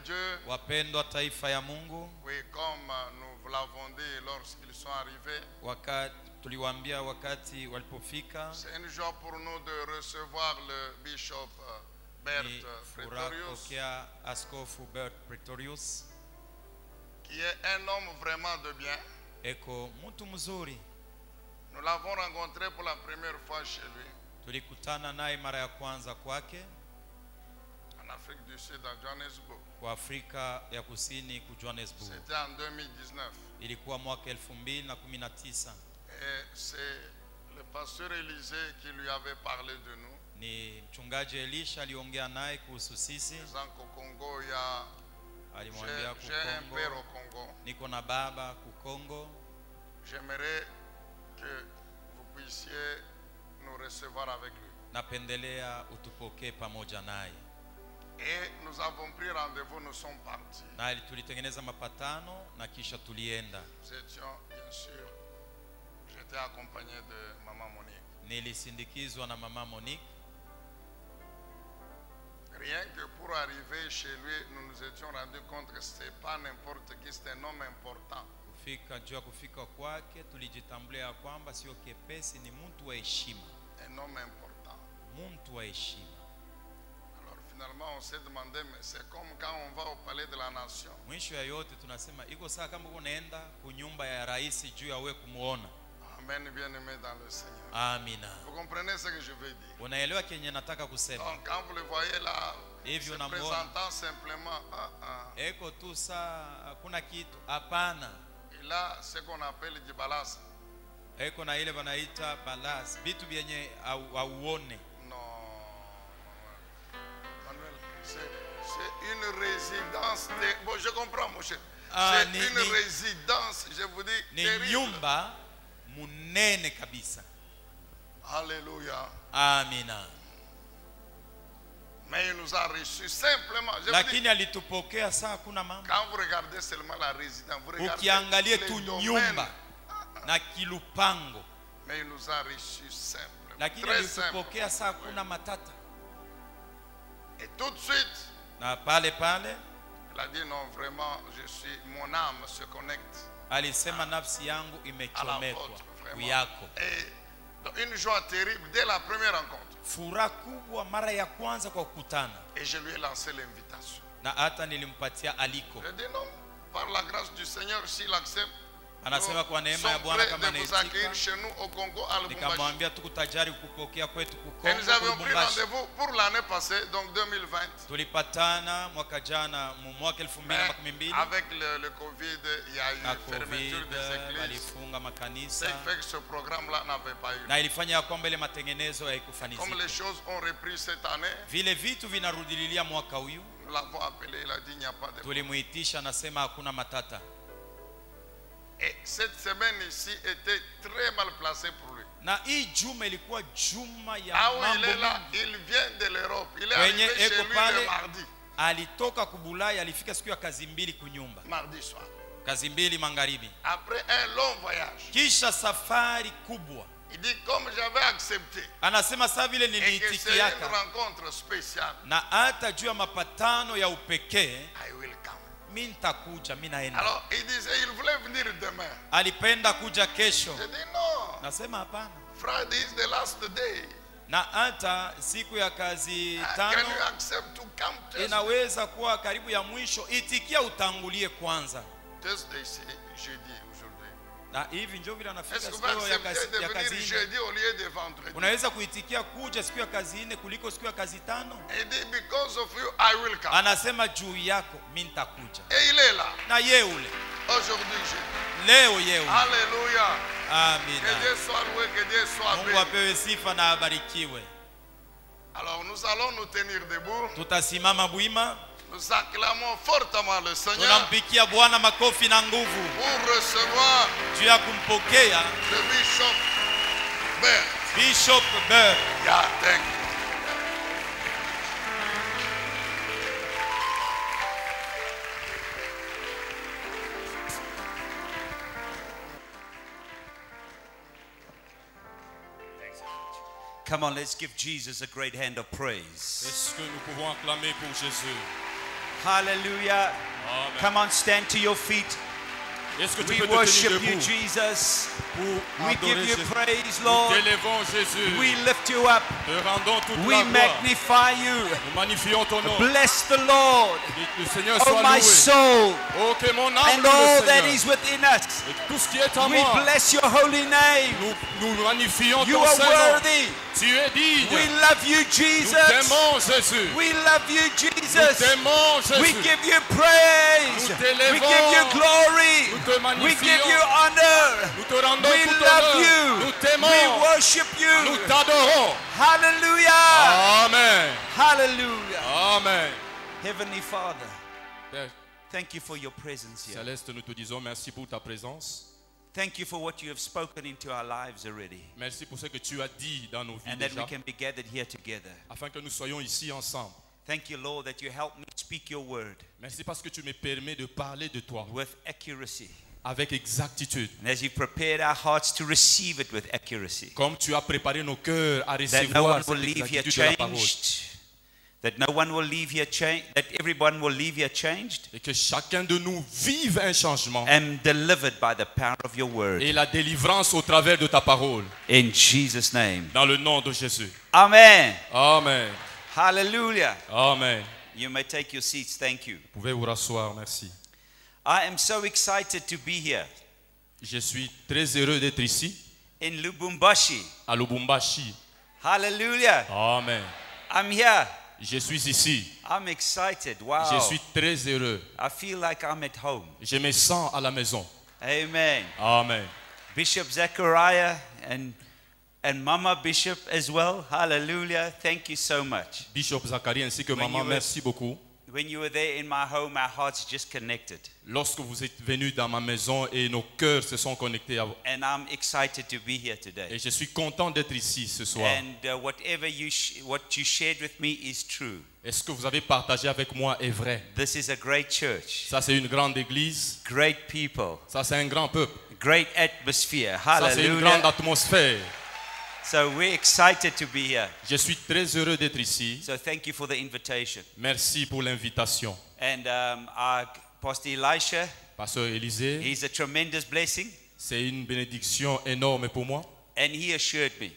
Dieu. Wapendwa taifa ya Mungu, Oui, comme nous vous l'avons dit lorsqu'ils sont arrivés, tuliwaambia wakati walipofika, c'est une joie pour nous de recevoir le bishop Bert Pretorius, Askofu Bert Pretorius, qui est un homme vraiment de bien. Eko mtu mzuri. Nous l'avons rencontré pour la première fois chez lui. Tulikutana naye mara ya kwanza kwake en Afrique du Sud, à Johannesburg. Kwa Afrika ya Kusini ku Johannesburg. C'était en 2019. Ilikuwa mwaka 2019. Et c'est le pasteur Élisée qui lui avait parlé de nous. Ni mchungaji Elisha aliongea naye kuhusu sisi. Au Congo il y a j'ai un père au Congo. Niko na baba ku Congo. J'aimerais que vous puissiez nous recevoir avec lui. Napendelea utupokee pamoja naye. Et nous avons pris rendez-vous, nous sommes partis. Na tulitengeneza mapatano na kisha tulienda. Nous étions bien sûr, j'étais accompagné de maman Monique. Nilisindikizwa na mama Monique. Rien que pour arriver chez lui, nous nous étions rendus compte que ce n'est pas n'importe qui, c'est un homme important. Kufika kwake tulijitambulia kwamba sio kepesi, ni mtu wa heshima. Un homme important. Mtu wa heshima. Alors finalement on s'est demandé, mais c'est comme quand on va au palais de la nation. Mwisho ya yote tunasema iko saa kama unaenda kunyumba ya rais juu ya wewe kumuona. Amen, bien-aimé dans le Seigneur. Amina. Vous comprenez ce que je veux dire? Unaelewa kenye nataka kusema? Donc quand vous le voyez là, hivyo se présentant simplement, eko tu saa hakuna kitu, hapana. Il a ce qu'on appelle du balas. Eko na ile wanaita balas, vitu vyenye auone. Non, Manuel, c'est une résidence. Bon, je comprends, mon cher. C'est une résidence, je vous dis, terrible. Nyumba munene kabisa. Alléluia. Amina. Mais il nous a reçus simplement. Lakini alitupokea saa kuna mama. Quand vous regardez seulement la résidence, vous regardez ukiangalia tu nyumba na kilupango. Mais il nous a reçus simplement. Lakini alitupokea saa kuna matata. Et tout de suite, na pale il a dit non, vraiment, mon âme se connecte. Alisema nafsi yangu imechomekwa yako. Et une joie terrible dès la première rencontre. Furaha kubwa mara ya kwanza kwa kukutana. Et je lui ai lancé l'invitation. Na hata nilimpatia aliko. Je dis non, par la grâce du Seigneur, s'il accepte. Anasema kwa neema ya Bwana kama anaitika. Chez nous au Congo à Lubumbashi. Nikamwambia tuko tayari kupokea kwetu ku Congo. Et nous avions pris rendez-vous pour l'année passée, donc 2020. Tulipatana mwaka jana mwaka 2012. Avec le Covid, il y a eu fermeture des églises. Walifunga makanisa. C'est fait que ce programme-là n'avait pas eu. Na ilifanya kwamba ile matengenezo haikufanikisha. Comme les choses ont repris cette année. Vile vitu vinarudililia mwaka huyu. Nous l'avons appelé, il a dit il n'y a pas de. Tulimuitisha anasema hakuna matata. Et cette semaine ici était très mal placée pour lui. Na hii juma ilikuwa juma ya mambo. Il est là, il vient de l'Europe. Il est arrivé chez lui le mardi. Alitoka kubulaya, alifika siku ya kazi mbili kunyumba. Mardi soir. Kazi mbili magharibi. Après un long voyage. Kisha safari kubwa. Il dit comme j'avais accepté. Anasema saa vile niliitikia. C'est une rencontre spéciale. Na hata juu ya mapatano ya upekee. I will come. Mimi nitakuja, mimi naenda. Alors il disait il voulait venir demain. Alipenda kuja kesho. Je dis non. Nasema hapana. Friday is the last day. Na hata siku ya kazi tano. Can you accept to come? Inaweza kuwa karibu ya mwisho, itikia utangulie kwanza. Thursday c'est jeudi aujourd'hui. Na hivi ndio vile anafika siku ya kazi jeudi au lieu de vendredi. Unaweza kuitikia kuja siku ya kazi 4 kuliko siku ya kazi 5? Et dit because of you I will come. Anasema juu yako mimi nitakuja. Et il est là. Na yeye ule. Aujourd'hui jeudi. Leo yeye. Alléluia. Amina. Que Dieu soit loué, que Dieu soit béni. Mungu apewe sifa na abarikiwe. Alors nous allons nous tenir debout. Tutasimama bwima. Nous acclamons fortement le Seigneur. Tunampikia Bwana makofi na nguvu. Pour recevoir juu ya kumpokea le Bishop Bert. Bishop Bert. Yeah, thank you. Come on, let's give Jesus a great hand of praise. Est-ce que nous pouvons acclamer pour Jésus? Hallelujah. Amen. Come on, stand to your feet. Est-ce que tu We peux te worship tenir you, debout Jesus. pour We adorer give you Jésus? praise, Nous Lord. t'élevons Jésus. We lift you up. Te rendons toute We la gloire. magnify you. Nous magnifions ton nom. Bless the Lord, Le Seigneur oh soit my loué. soul, Oh, que mon âme and loue all le that Seigneur. is within us. Et tout ce qui est en We moi, bless your holy name. nous magnifions You ton are Saint-Nom. worthy. Tu es digne. We love you, Nous Jesus. t'aimons, Jésus. We love you, Nous Jesus. t'aimons, We Jésus. give you praise. Nous t'élevons. We give you glory. Nous te We give magnifions. you honor. Nous te rendons We tout love honneur. you. Nous t'aimons. We worship Nous you. t'adorons. Hallelujah. Amen. Hallelujah. Amen. Heavenly Father, Père thank you for your presence here. Céleste, nous te disons merci pour ta présence. Thank you for what you have spoken into our lives already. Merci pour ce que tu as dit dans nos vies And that we déjà, can be gathered here together. afin que nous soyons ici ensemble. Thank you, Lord, that you help me speak your word Merci parce que tu me permets de parler de toi with accuracy. avec exactitude. And as you prepared our hearts to receive it with accuracy, Comme tu as préparé nos cœurs à that no recevoir one will cette leave here exactitude de la parole. changed, that no one will leave here changed, that everyone will leave here changed Et que chacun de nous vive un changement and delivered by the power of your word. et la délivrance au travers de ta parole. In Jesus' name. Dans le nom de Jésus. Amen. Amen. Hallelujah. Amen. You may take your seats. Thank you. Vous pouvez vous rasseoir, merci. I am so excited to be here Je suis très heureux d'être ici, in Lubumbashi. à Lubumbashi. Hallelujah. Amen. I'm here. Je suis ici. I'm excited. Wow. Je suis très heureux. I feel like I'm at home. Je me sens à la maison. Amen. Amen. Bishop Zechariah and Mama Bishop as well. Hallelujah. Thank you so much. Bishop Zacharie ainsi que When maman, you were- merci beaucoup. When you were there in my home, our hearts just connected. Lorsque vous êtes venus dans ma maison et nos cœurs se sont connectés à vous. And I'm excited to be here today. Et je suis content d'être ici ce soir. And whatever what you shared with me is true. Et ce que vous avez partagé avec moi est vrai. This is a great church, Ça, c'est une grande église. great people, Ça, c'est un grand peuple. great atmosphere. Ça, c'est une grande Hallelujah. atmosphère. So we're excited to be here. Je suis très heureux d'être ici. So thank you for the invitation. Merci pour l'invitation. And our Pastor Elisha, Pasteur Élisée, he's a tremendous blessing. c'est une bénédiction énorme pour moi. And he assured me.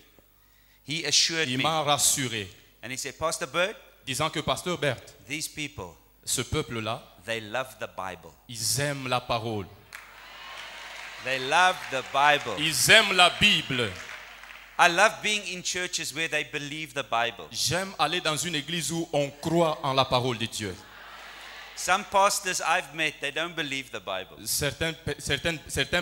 He assured Il me. m'a rassuré, And he said, Pastor Bert, disant que Pasteur Bert, these people, ce peuple-là, they love the Bible. ils aiment la parole. They love the Bible. Ils aiment la Bible. I love being in churches where they believe the Bible. J'aime aller dans une église où on croit en la parole de Dieu. Some pastors I've met, they don't believe the Bible. Certains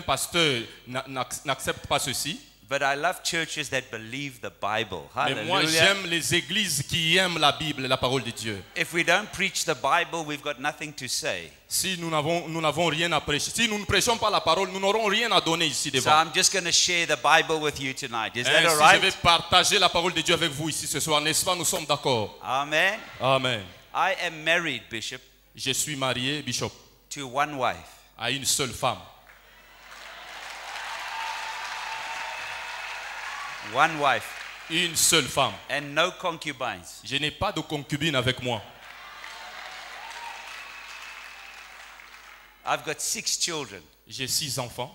pasteurs n'acceptent pas ceci. But I love churches that believe the Bible. Mais moi, Hallelujah. j'aime les églises qui aiment la Bible, la parole de Dieu. If we don't preach the Bible, we've got nothing to say. Si nous n'avons rien à prêcher, si nous ne prêchons pas la parole, nous n'aurons rien à donner ici So devant. I'm just going to share the Bible with you tonight. Is that all Ainsi, je vais right? partager la parole de Dieu avec vous ici ce soir, n'est-ce pas? Nous sommes d'accord. Amen. Amen. I am married, Bishop, Je suis marié, Bishop, to one wife. à une seule femme. One wife. Une seule femme. And no concubines. Je n'ai pas de concubine avec moi. I've got 6 children. J'ai 6 enfants.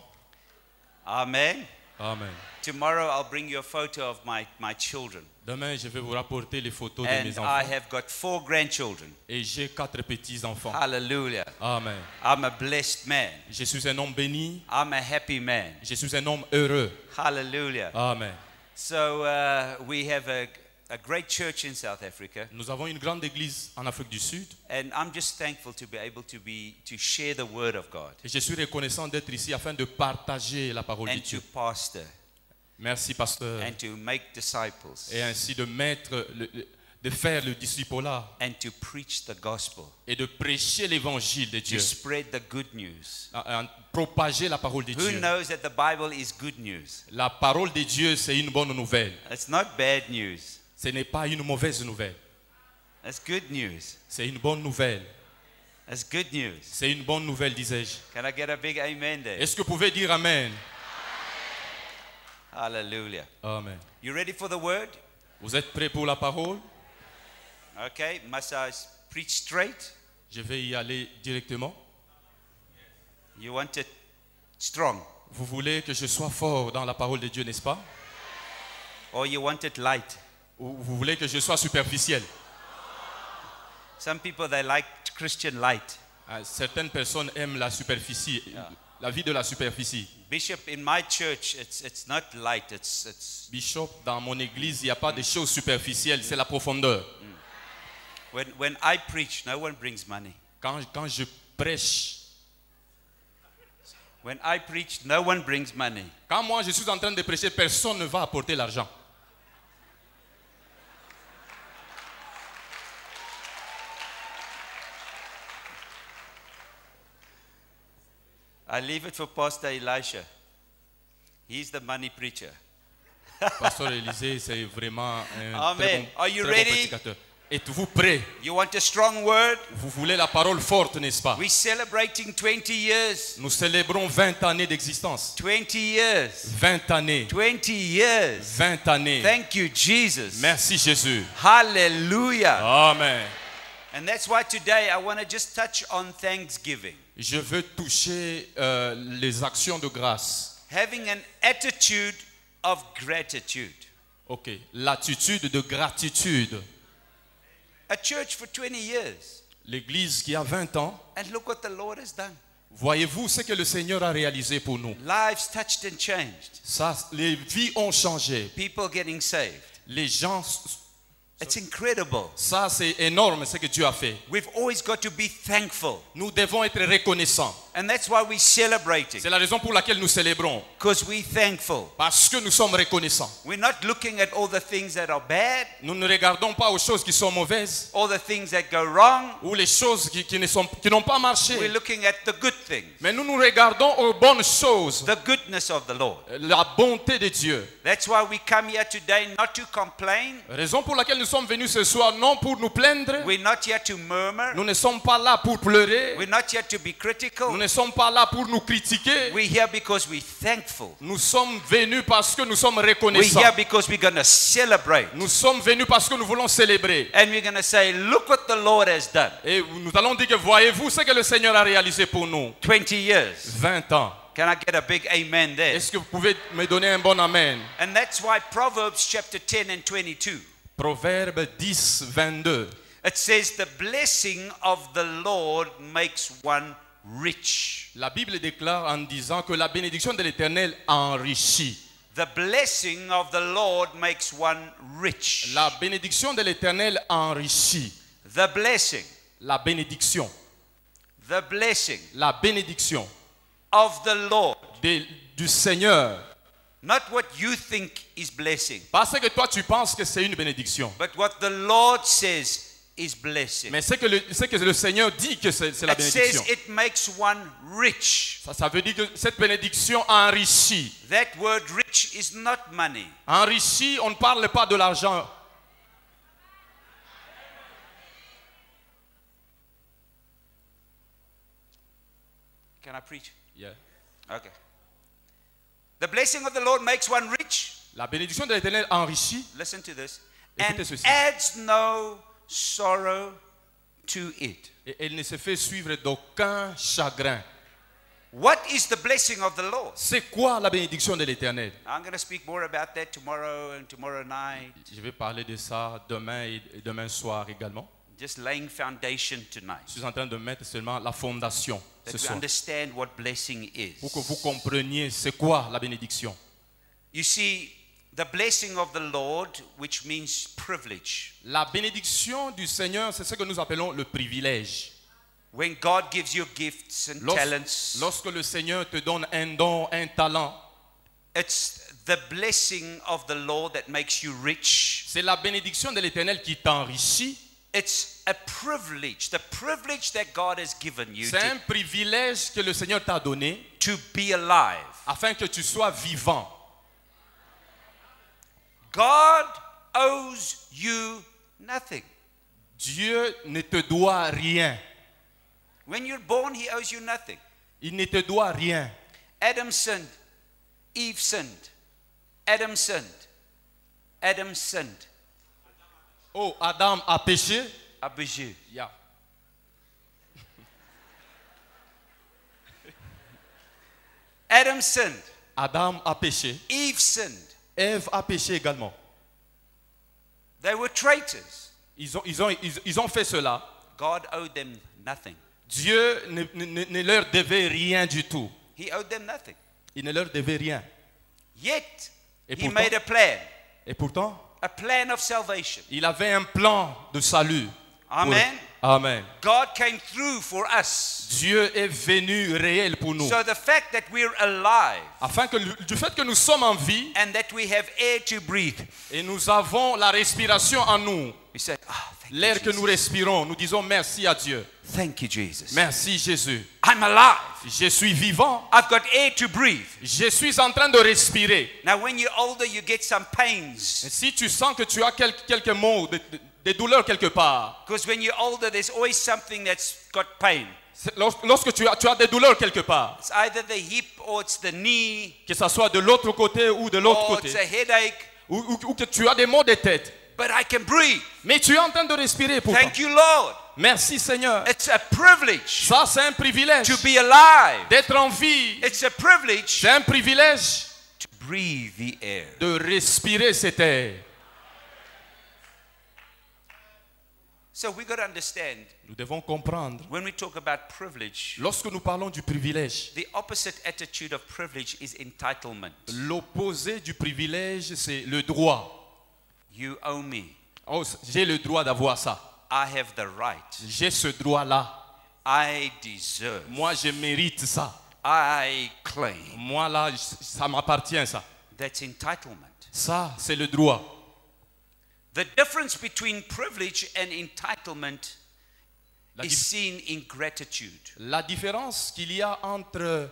Amen. Amen. Tomorrow I'll bring you a photo of my children. Demain, je vais vous rapporter les photos de And mes I enfants. have got 4 grandchildren. Et j'ai 4 petits-enfants. Hallelujah. Amen. I'm a blessed man. Je suis un homme béni. I'm a happy man. Je suis un homme heureux. Hallelujah. Amen. So we have a great church in South Africa, Nous avons une grande église en Afrique du Sud. and I'm just thankful to be able to share the word of God Et je suis reconnaissant d'être ici afin de partager la parole de and to Dieu. pastor Merci, pasteur. and to make disciples Et ainsi de faire le discipolat and to preach the gospel, et de prêcher l'évangile de to Dieu. spread the good news. Propager la parole de Who Dieu. knows that the Bible is good news? La parole de Dieu, c'est une bonne nouvelle. It's not bad news. Ce n'est pas une mauvaise nouvelle. It's good news. C'est une bonne nouvelle. It's good news. C'est une bonne nouvelle, disais-je. Can I get a big amen there? Est-ce que vous pouvez dire Amen? Hallelujah. Amen. You ready for the word? Vous êtes prêts pour la parole? Okay, must I preach straight? Je vais y aller directement. You want it strong, Vous voulez que je sois fort dans la parole de Dieu, n'est-ce pas? or you want it light? Ou vous voulez que je sois superficiel? Some people, they like Christian light. Certaines personnes aiment la superficie, la vie de la superficie. Bishop, in my church, it's not light. It's Bishop, dans mon église, il n'y a pas de choses superficielles, c'est la profondeur. when I preach, no one brings money. Quand je prêche, When I preach, no one brings money. quand moi je suis en train de prêcher, personne ne va apporter l'argent. I leave it for Pastor Elisha. He's the money preacher. Pasteur Élisée, c'est vraiment un Amen. Are you très bon ready? prédicateur. Êtes-vous prêt? You want a strong word? Vous voulez la parole forte, n'est-ce pas? We're celebrating 20 years. Nous célébrons 20 années d'existence. 20 years. 20 années. 20 years. 20 années. Thank you, Jesus. Merci Jésus. Hallelujah. Amen. And that's why today I want to just touch on thanksgiving. Je veux toucher les actions de grâce. Having an attitude of gratitude. Ok. L'attitude de gratitude. A church for 20 years. L'église qui a 20 ans. And look what the Lord has done. Voyez-vous ce que le Seigneur a réalisé pour nous? Lives touched and changed. Ça, les vies ont changé. People getting saved. Les gens, It's incredible. ça c'est énorme ce que Dieu a fait. We've always got to be thankful. Nous devons être reconnaissants. And that's why we're celebrating. C'est la raison pour laquelle nous célébrons. Because we're thankful. Parce que nous sommes reconnaissants. We're not looking at all the things that are bad, Nous ne regardons pas aux choses qui sont mauvaises all the things that go wrong. ou les choses qui n'ont pas marché. We're looking at the good things, Mais nous nous regardons aux bonnes choses. the goodness of the Lord. La bonté de Dieu. That's why we come here today not to complain. Raison pour laquelle nous sommes venus ce soir, non pour nous plaindre. We're not here to murmur. Nous ne sommes pas là pour pleurer. We're not here to be Nous critical. ne sommes pas là pour nous critiquer. We're here because we're thankful. Nous sommes venus parce que nous sommes We're reconnaissants. here because we're going to celebrate. Nous sommes venus parce que nous voulons célébrer. And we're going to say, look what the Lord has done. Et nous allons dire que voyez-vous ce que le Seigneur a réalisé pour nous. 20 years. 20 ans. Can I get a big amen there? Est-ce que vous pouvez me donner un bon amen? And that's why Proverbs chapter 10 and 22. Proverbe 10, 22. It says the blessing of the Lord makes one rich. La Bible déclare en disant que la bénédiction de l'Éternel enrichit. The blessing of the Lord makes one rich. La bénédiction de l'Éternel enrichit. The blessing. La bénédiction. The blessing La bénédiction of the Lord. du Seigneur. Not what you think is blessing, Parce que toi tu penses que c'est une bénédiction. but what the Lord says is blessing. Mais c'est que le Seigneur dit que c'est la It says bénédiction. it makes one rich. Ça veut dire que cette bénédiction enrichit. That word rich is not money. Enrichit, on ne parle pas de l'argent. Can I preach? Yeah. Okay. The blessing of the Lord makes one rich. La bénédiction de l'Éternel enrichit. Listen to this. Écoutez And ceci. adds no sorrow to it. Et elle ne se fait suivre d'aucun chagrin. What is the blessing of the Lord? C'est quoi la bénédiction de l'Éternel? I'm going to speak more about that tomorrow and tomorrow night. Je vais parler de ça demain et demain soir également. Just laying foundation Je tonight. suis en train de mettre seulement la fondation ce That we soir. understand what blessing is. Pour que vous compreniez c'est quoi la bénédiction. You see, the blessing of the Lord, which means privilege. La bénédiction du Seigneur, c'est ce que nous appelons le privilège. When God gives you gifts and talents, Lorsque le Seigneur te donne un don, un talent, it's the blessing of the Lord that makes you rich. c'est la bénédiction de l'Éternel qui t'enrichit. It's a privilege, the privilege that God has given you C'est un privilège que le Seigneur t'a donné to be alive. afin que tu sois vivant. God owes you nothing. Dieu ne te doit rien. When you're born, He owes you nothing. Il ne te doit rien. Adam sinned. Eve sinned. Adam sinned. Adam sinned. Oh, Adam a péché. Abiju. Yeah. Adam sinned. Adam a péché. Eve sinned. Ève a péché également. They were traitors. Ils ont fait cela. God owed them nothing. Dieu ne leur devait rien du tout. He owed them nothing. Il ne leur devait rien. Yet, Et he pourtant- made a plan. Et pourtant, A plan of salvation. il avait un plan de salut. Amen. Amen. God came through for us. Dieu est venu réel pour nous. So the fact that we're alive Afin que du fait que nous sommes en vie and that we have air to breathe, et nous avons la respiration en nous, we say, thank you, l'air que nous Jesus. respirons, nous disons merci à Dieu. Thank you, Jesus. Merci Jésus. I'm alive. Je suis vivant. I've got air to breathe. Je suis en train de respirer. Now, when you're older, you get some Et pains. si tu sens que tu as quelques maux, des douleurs quelque part, Because when you're older, there's always something that's got pain. lorsque tu as des douleurs quelque part, It's either the hip or it's the knee que ce soit de l'autre côté ou de l'autre or côté, it's a headache. ou que tu as des maux de tête, But I can breathe. mais tu es en train de respirer pourtant. Thank you, Lord. Merci Seigneur. It's a privilege Ça, c'est un privilège. to be alive. D'être en vie, It's a privilege c'est un privilège to breathe the air. de respirer cet air. So we got to understand Nous devons comprendre, when we talk about privilege, lorsque nous parlons du privilège, the opposite attitude of privilege is entitlement. l'opposé du privilège, c'est le droit. You owe me. Oh, j'ai le droit d'avoir ça. I have the right. J'ai ce droit-là. I deserve. Moi, je mérite ça. I claim. Moi, là, ça m'appartient, ça. That's entitlement. Ça, c'est le droit. The difference between privilege and entitlement La, is dif- seen in gratitude. la différence qu'il y a entre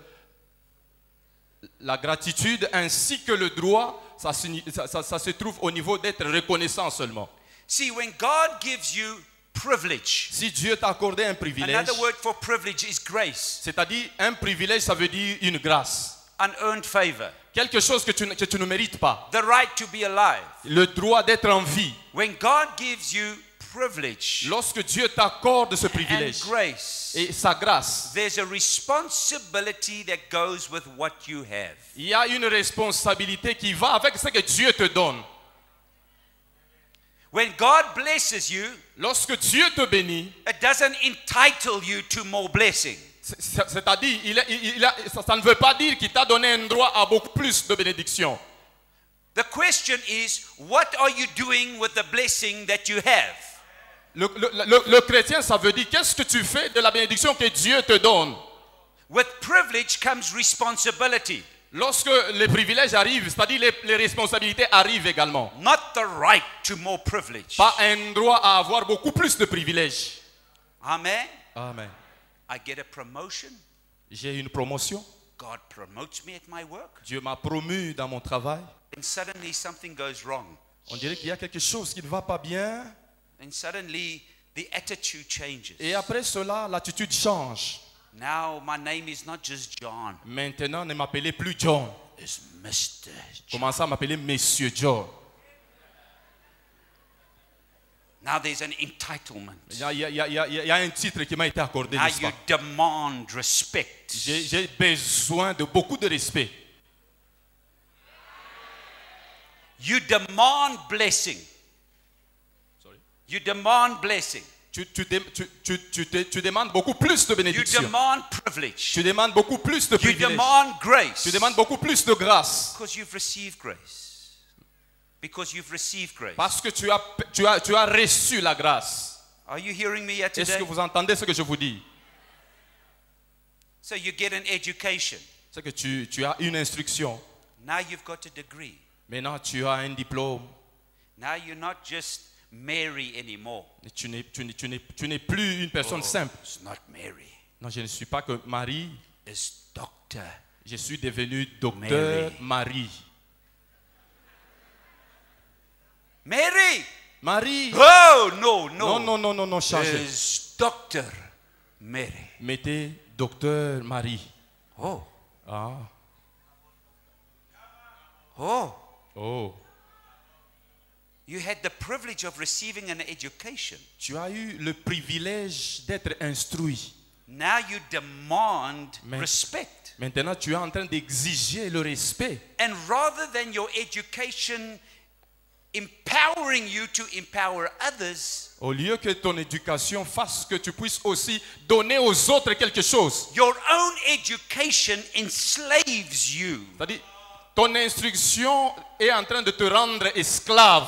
la gratitude ainsi que le droit, ça se trouve au niveau d'être reconnaissant seulement. See, when God gives you privilege, Si Dieu t'a accordé un privilège, another word for privilege is grace, c'est-à-dire un privilège, ça veut dire une grâce. unearned favor, Quelque chose que tu ne mérites pas. the right to be alive. Le droit d'être en vie. When God gives you privilege Lorsque Dieu t'accorde ce and privilège grace, et sa grâce, there's a responsibility that goes with what you have. il y a une responsabilité qui va avec ce que Dieu te donne. When God blesses you, Lorsque Dieu te bénit, it doesn't entitle you to more blessing. c'est-à-dire, ça ne veut pas dire qu'il t'a donné un droit à beaucoup plus de bénédictions. The question is, what are you doing with the blessing that you have? Le chrétien, ça veut dire qu'est-ce que tu fais de la bénédiction que Dieu te donne. With privilege comes responsibility, Lorsque les privilèges arrivent, c'est-à-dire les responsabilités arrivent également. not the right to more privilege. Pas un droit à avoir beaucoup plus de privilèges. Amen. Amen. I get a promotion. J'ai une promotion. God promotes me at my work. Dieu m'a promu dans mon travail. And suddenly something goes wrong. On dirait qu'il y a quelque chose qui ne va pas bien. And suddenly the attitude changes. Et après cela, l'attitude change. Now my name is not just John. Maintenant, ne m'appelez plus John. It's Mr. John. Commencez à m'appeler Monsieur John. Now there's an entitlement. Il y a un titre qui m'a été accordé, Now n'est-ce you pas? demand respect. J'ai besoin de beaucoup de respect. You demand blessing. Sorry. You demand blessing. Tu demandes beaucoup plus de You bénédictions. demand privilege. Tu demandes beaucoup plus de You privilèges. demand grace. Tu demandes beaucoup plus de grâce. Because you've received grace. Because you've received grace. Parce que tu as reçu la grâce. Are you hearing me here Est-ce today? que vous entendez ce que je vous dis? So you get an education. C'est que tu as une instruction. Now you've got a degree. Maintenant, tu as un diplôme. Now you're not just Mary anymore. Et tu n'es plus une personne simple. It's not Mary. Non, je ne suis pas que Marie. It's Doctor. Je suis devenu docteur Marie. Mary! Marie. Oh, no, no. Non, changez. It's Doctor Mary. Mettez docteur Marie. Oh, Ah. oh. Oh. You had the privilege of receiving an education. Tu as eu le privilège d'être instruit. Now you demand Mais- respect. Maintenant, tu es en train d'exiger le respect. And rather than your education empowering you to empower others, Au lieu que ton éducation fasse que tu puisses aussi donner aux autres quelque chose. your own education enslaves you. C'est-à-dire, ton instruction est en train de te rendre esclave.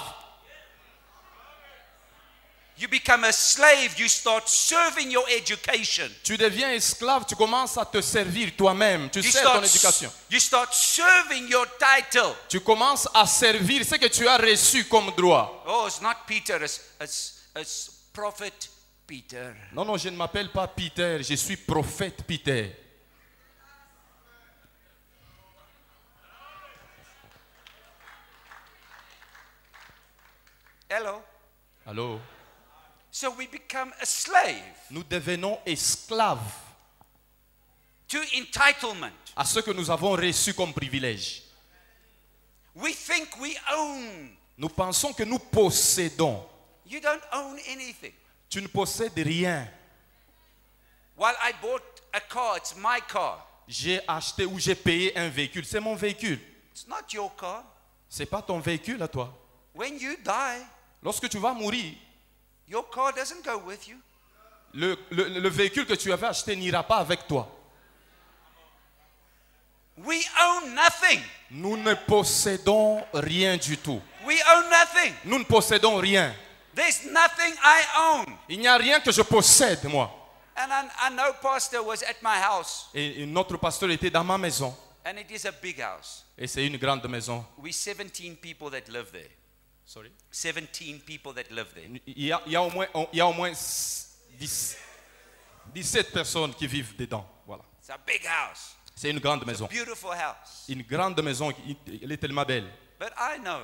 You become a slave, you start serving your education. Tu deviens esclave, tu commences à te servir toi-même. Tu sers ton éducation. You start serving your title. Tu commences à servir ce que tu as reçu comme droit. Oh, it's not Peter, it's Prophet Peter. Non, non, je ne m'appelle pas Peter, je suis prophète Peter. Hello. Allô? So we become a slave Nous devenons esclaves to entitlement. à ce que nous avons reçu comme privilège. We think we own. Nous pensons que nous possédons. You don't own anything. Tu ne possèdes rien. While I bought a car, it's my car. J'ai acheté ou j'ai payé un véhicule. C'est mon véhicule. It's not your car. C'est pas ton véhicule à toi. When you die, Lorsque tu vas mourir, your car doesn't go with you. le véhicule que tu avais acheté n'ira pas avec toi. We own nothing. Nous ne possédons rien du tout. We own nothing. Nous ne possédons rien. There's nothing I own. Il n'y a rien que je possède, moi. And I know Pastor was at my house. Et notre pasteur était dans ma maison. And it is a big house. Et c'est une grande maison. We 17 people that live there. Sorry. 17 people that live there. Il y a au moins 17 personnes qui vivent dedans. Voilà. It's a big house. C'est une grande maison. Beautiful house. Une grande maison, elle est tellement belle. But I know.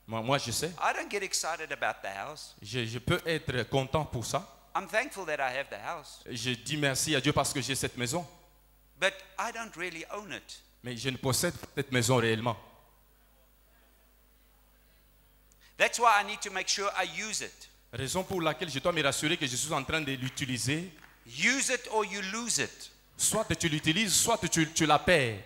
Moi, je sais. I don't get excited about the house. Je peux être content pour ça. I'm thankful that I have the house. Je dis merci à Dieu parce que j'ai cette maison. But I don't really own it. Mais je ne possède pas cette maison réellement. That's why I need to make sure I use it. Raison pour laquelle je dois me rassurer que je suis en train de l'utiliser. Use it or you lose it. Soit tu l'utilises, soit tu la perds.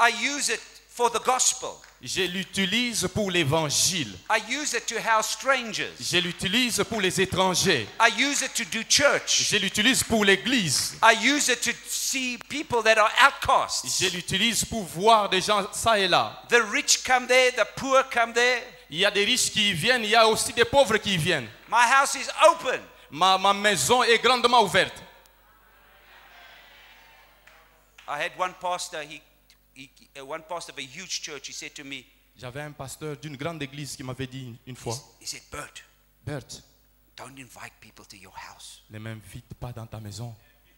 I use it for the gospel. Je l'utilise pour l'évangile. I use it to house strangers. Je l'utilise pour les étrangers. I use it to do church. Je l'utilise pour l'église. I use it to see people that are outcasts. Je l'utilise pour voir des gens ça et là. The rich come there, the poor come there. Il y a des riches qui y viennent, il y a aussi des pauvres qui y viennent. My house is open. Ma maison est grandement ouverte. I had one pastor, one pastor of a huge church, he said to me, J'avais un pasteur d'une grande église qui m'avait dit une fois, he said, Bert, Bert, don't invite people to your house. ne m'invite pas dans ta maison.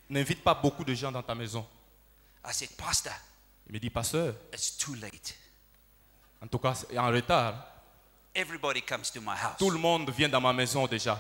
N'invite pas beaucoup de gens dans ta maison. I said, Pastor, Il me dit, pasteur, it's too late. en tout cas, c'est en retard. Everybody comes to my house. Tout le monde vient dans ma maison déjà.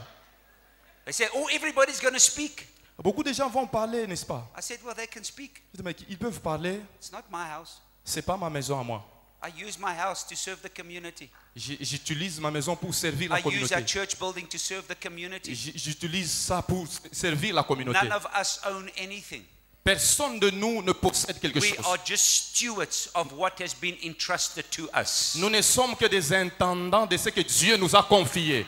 They said, oh, everybody's going to speak. Beaucoup de gens vont parler, n'est-ce pas? I said, well, they can speak. Je dis, mais ils peuvent parler. It's not my house. C'est pas ma maison à moi. I use my house to serve the community. J'utilise ma maison pour servir la I use communauté. our church building to serve the community. J'utilise ça pour servir la communauté. None of us own anything. Personne de nous ne possède quelque We chose. are just stewards of what has been entrusted to us. Nous ne sommes que des intendants de ce que Dieu nous a confié.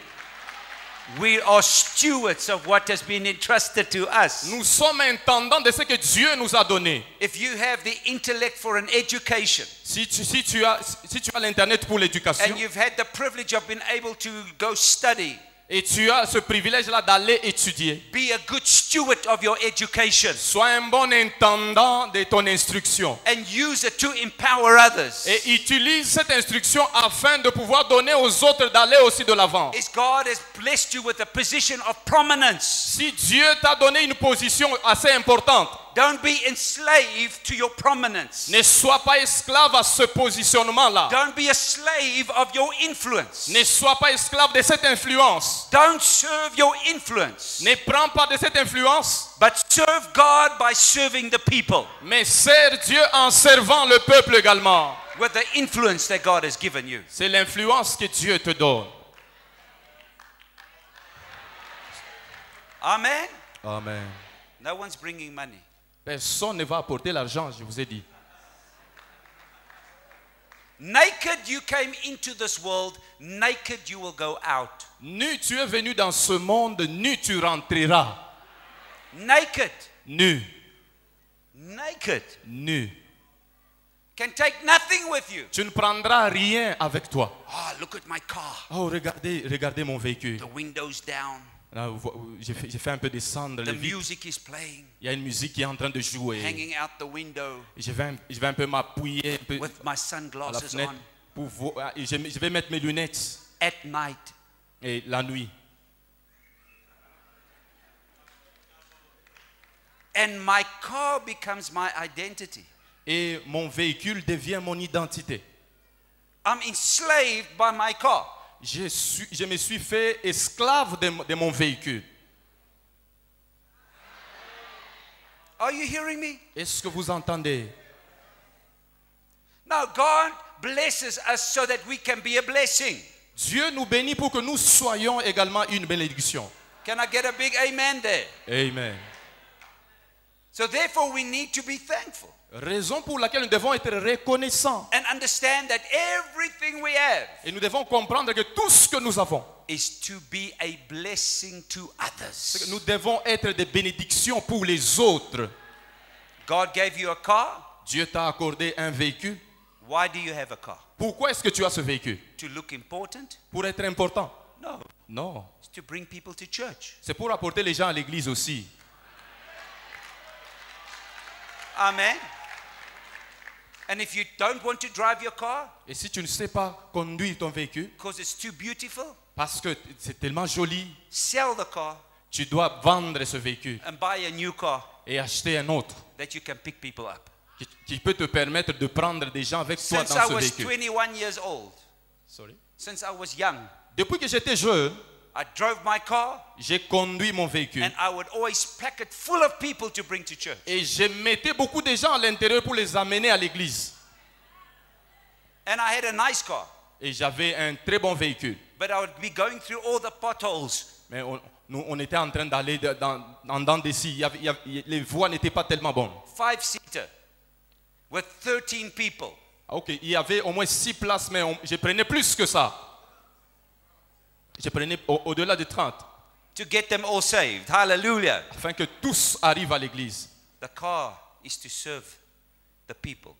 We are stewards of what has been entrusted to us. Nous sommes intendants de ce que Dieu nous a donné. If you have the intellect for an education, Si tu as l'internet pour l'éducation and you've had the privilege of being able to go study, et tu as ce privilège-là d'aller étudier, be a good steward of your education sois un bon intendant de ton instruction and use it to empower others. et utilise cette instruction afin de pouvoir donner aux autres d'aller aussi de l'avant. As God has blessed you with a position of prominence, Si Dieu t'a donné une position assez importante, don't be enslaved to your prominence. ne sois pas esclave à ce positionnement-là. Don't be a slave of your influence. Ne sois pas esclave de cette influence. Don't serve your influence, Ne prends pas de cette influence, but serve God by serving the people mais sers Dieu en servant le peuple également. with the influence that God has given you. C'est l'influence que Dieu te donne. Amen. Amen. No one's bringing money. Personne ne va apporter l'argent, je vous ai dit. Naked you came into this world, naked you will go out. Nu, tu es venu dans ce monde, nu tu rentreras. Naked. Nu, Naked. nu. Can take nothing with you. Tu ne prendras rien avec toi. Oh, look at my car. Oh, regardez mon véhicule. The windows down. Là, j'ai fait un peu descendre The les vitres. music is playing. Il y a une musique qui est en train de jouer. Hanging out the window Je vais un peu m'appuyer un peu with my à la sunglasses fenêtre. on Je vais mettre mes lunettes. at night. Et la nuit. And my car becomes my identity. Et mon véhicule devient mon identité. I'm enslaved by my car. Je me suis fait esclave de mon véhicule. Are you hearing me? Est-ce que vous entendez? Now, God blesses us so that we can be a blessing. Dieu nous bénit pour que nous soyons également une bénédiction. Can I get a big amen there? Amen. So therefore, we need to be thankful Raison pour laquelle nous devons être reconnaissants. and understand that everything we have Et nous devons comprendre que tout ce que nous avons, is to be a blessing to c'est que others. nous devons être des bénédictions pour les autres. God gave you a car. Dieu t'a accordé un véhicule. Why do you have a car? Pourquoi est-ce que tu as ce véhicule? To look important? Pour être important? No. Non. It's to bring people to church. C'est pour apporter les gens à l'église aussi. Amen. And if you don't want to drive your car Et si tu ne sais pas conduire ton véhicule, because it's too beautiful, parce que c'est tellement joli, sell the car tu dois vendre ce véhicule and buy a new car et acheter un autre that you can pick people up. qui peut te permettre de prendre des gens avec toi Since dans I ce was véhicule. 21 years old, since I was young, Depuis que j'étais jeune, I drove my car j'ai conduit mon véhicule and I would always pack it full of people to bring to church. et je mettais beaucoup de gens à l'intérieur pour les amener à l'église. And I had a nice car, Et j'avais un très bon véhicule. but I would be going through all the potholes. Mais on était en train d'aller dans dents des scies. Les voies n'étaient pas tellement bonnes. 5-seater with 13 people. Ok, il y avait au moins 6 places, mais je prenais plus que ça. Je prenais au-delà de 30, To get them all saved. Hallelujah. afin que tous arrivent à l'église. The car is to serve the people.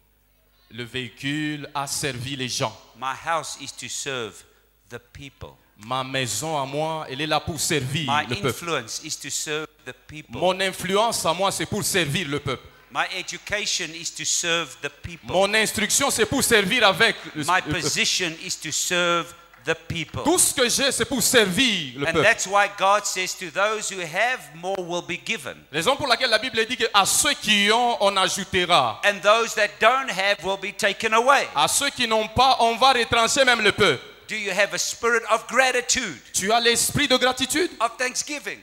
Le véhicule a servi les gens. My house is to serve the people. Ma maison à moi, elle est là pour servir My le peuple. influence is to serve the people. Mon influence à moi, c'est pour servir le peuple. My education is to serve the people. Mon instruction, c'est pour servir avec le My peuple. position is to serve the people. Tout ce que j'ai, c'est pour servir le And peuple. that's why God says to those who have, more will be given. Raison pour laquelle la Bible dit qu'à ceux qui ont, on ajoutera. And those that don't have will be taken away. À ceux qui n'ont pas, on va retrancher même le peu. Do you have a spirit of gratitude, Tu as l'esprit de gratitude, of thanksgiving?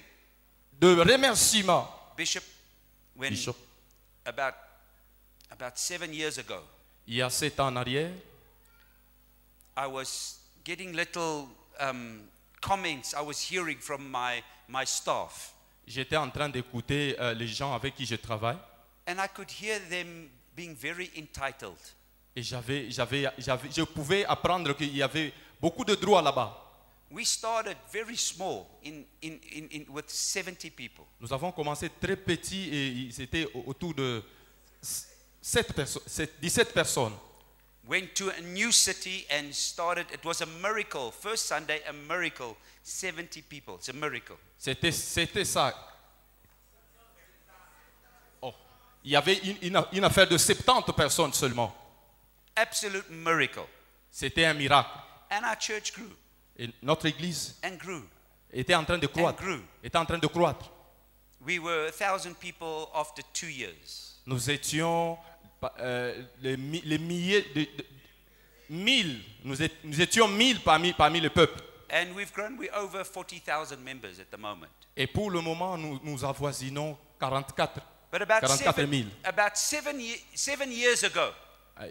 de remerciement. Bishop, when Bishop, about 7 years ago, il y a 7 ans en arrière, I was getting little comments I was hearing from my staff. j'étais en train d'écouter les gens avec qui je travaille. And I could hear them being very entitled. Et je pouvais apprendre qu'il y avait beaucoup de droits là-bas. We started very small with 70 people. Nous avons commencé très petit et c'était autour de 17 personnes. Went to a new city and started. It was a miracle. First Sunday, a miracle. 70 people. It's a miracle. C'était ça. Oh. Il y avait une affaire de 70 personnes seulement. Absolute miracle. C'était un miracle. And our church grew Et notre église and grew. était en train de croître. And grew. Était en train de croître. We were 1,000 people after 2 years. Nous étions les milliers de 1000. Nous étions 1000 parmi le peuple. And we've grown. We're over 40,000 members at the moment. Et pour le moment, nous avoisinons 44 But about 000. about 7 years ago,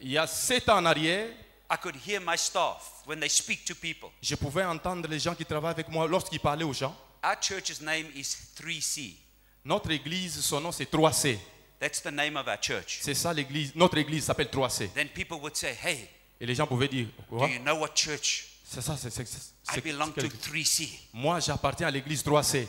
Il y a 7 ans en arrière, I could hear my staff when they speak to people. je pouvais entendre les gens qui travaillent avec moi lorsqu'ils parlaient aux gens. Our church's name is 3C. Notre église, son nom c'est 3C. That's the name of our church. C'est ça l'église. Notre église s'appelle 3C. Then people would say, hey, Et les gens pouvaient dire, do quoi? you know what church? C'est ça, I belong to quelle- 3C. Moi, j'appartiens à l'église 3C.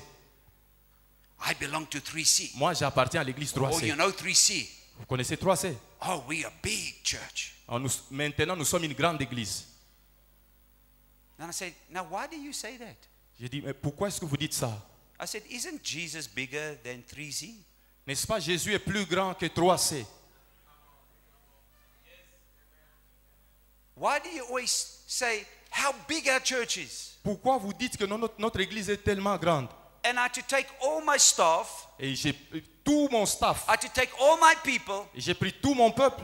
I belong to 3C. Moi, j'appartiens à l'église Oh, 3C. you know 3C? Vous connaissez 3C? Oh, we are big church. Alors, maintenant, nous sommes une grande église. And I said, now why do you say that? J'ai dit, mais pourquoi est-ce que vous dites ça? I said, isn't Jesus bigger than 3C? N'est-ce pas, Jésus est plus grand que 3C? Why do you always say how big our church is? Pourquoi vous dites que notre église est tellement grande? And I had to take all my staff, Et j'ai pris tout mon staff, I had to take all my people, et j'ai pris tout mon peuple,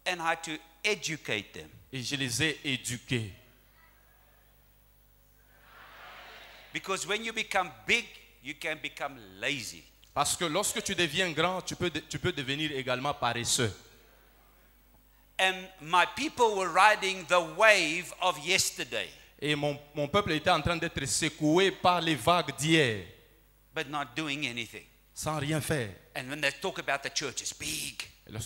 and I had to educate them. et je les ai éduqués. Because when you become big, you can become lazy. Parce que lorsque tu deviens grand, tu peux devenir également paresseux. And my people were riding the wave of yesterday, Et mon peuple était en train d'être secoué par les vagues d'hier, but not doing anything. sans rien faire. And when they talk about the church, it's big.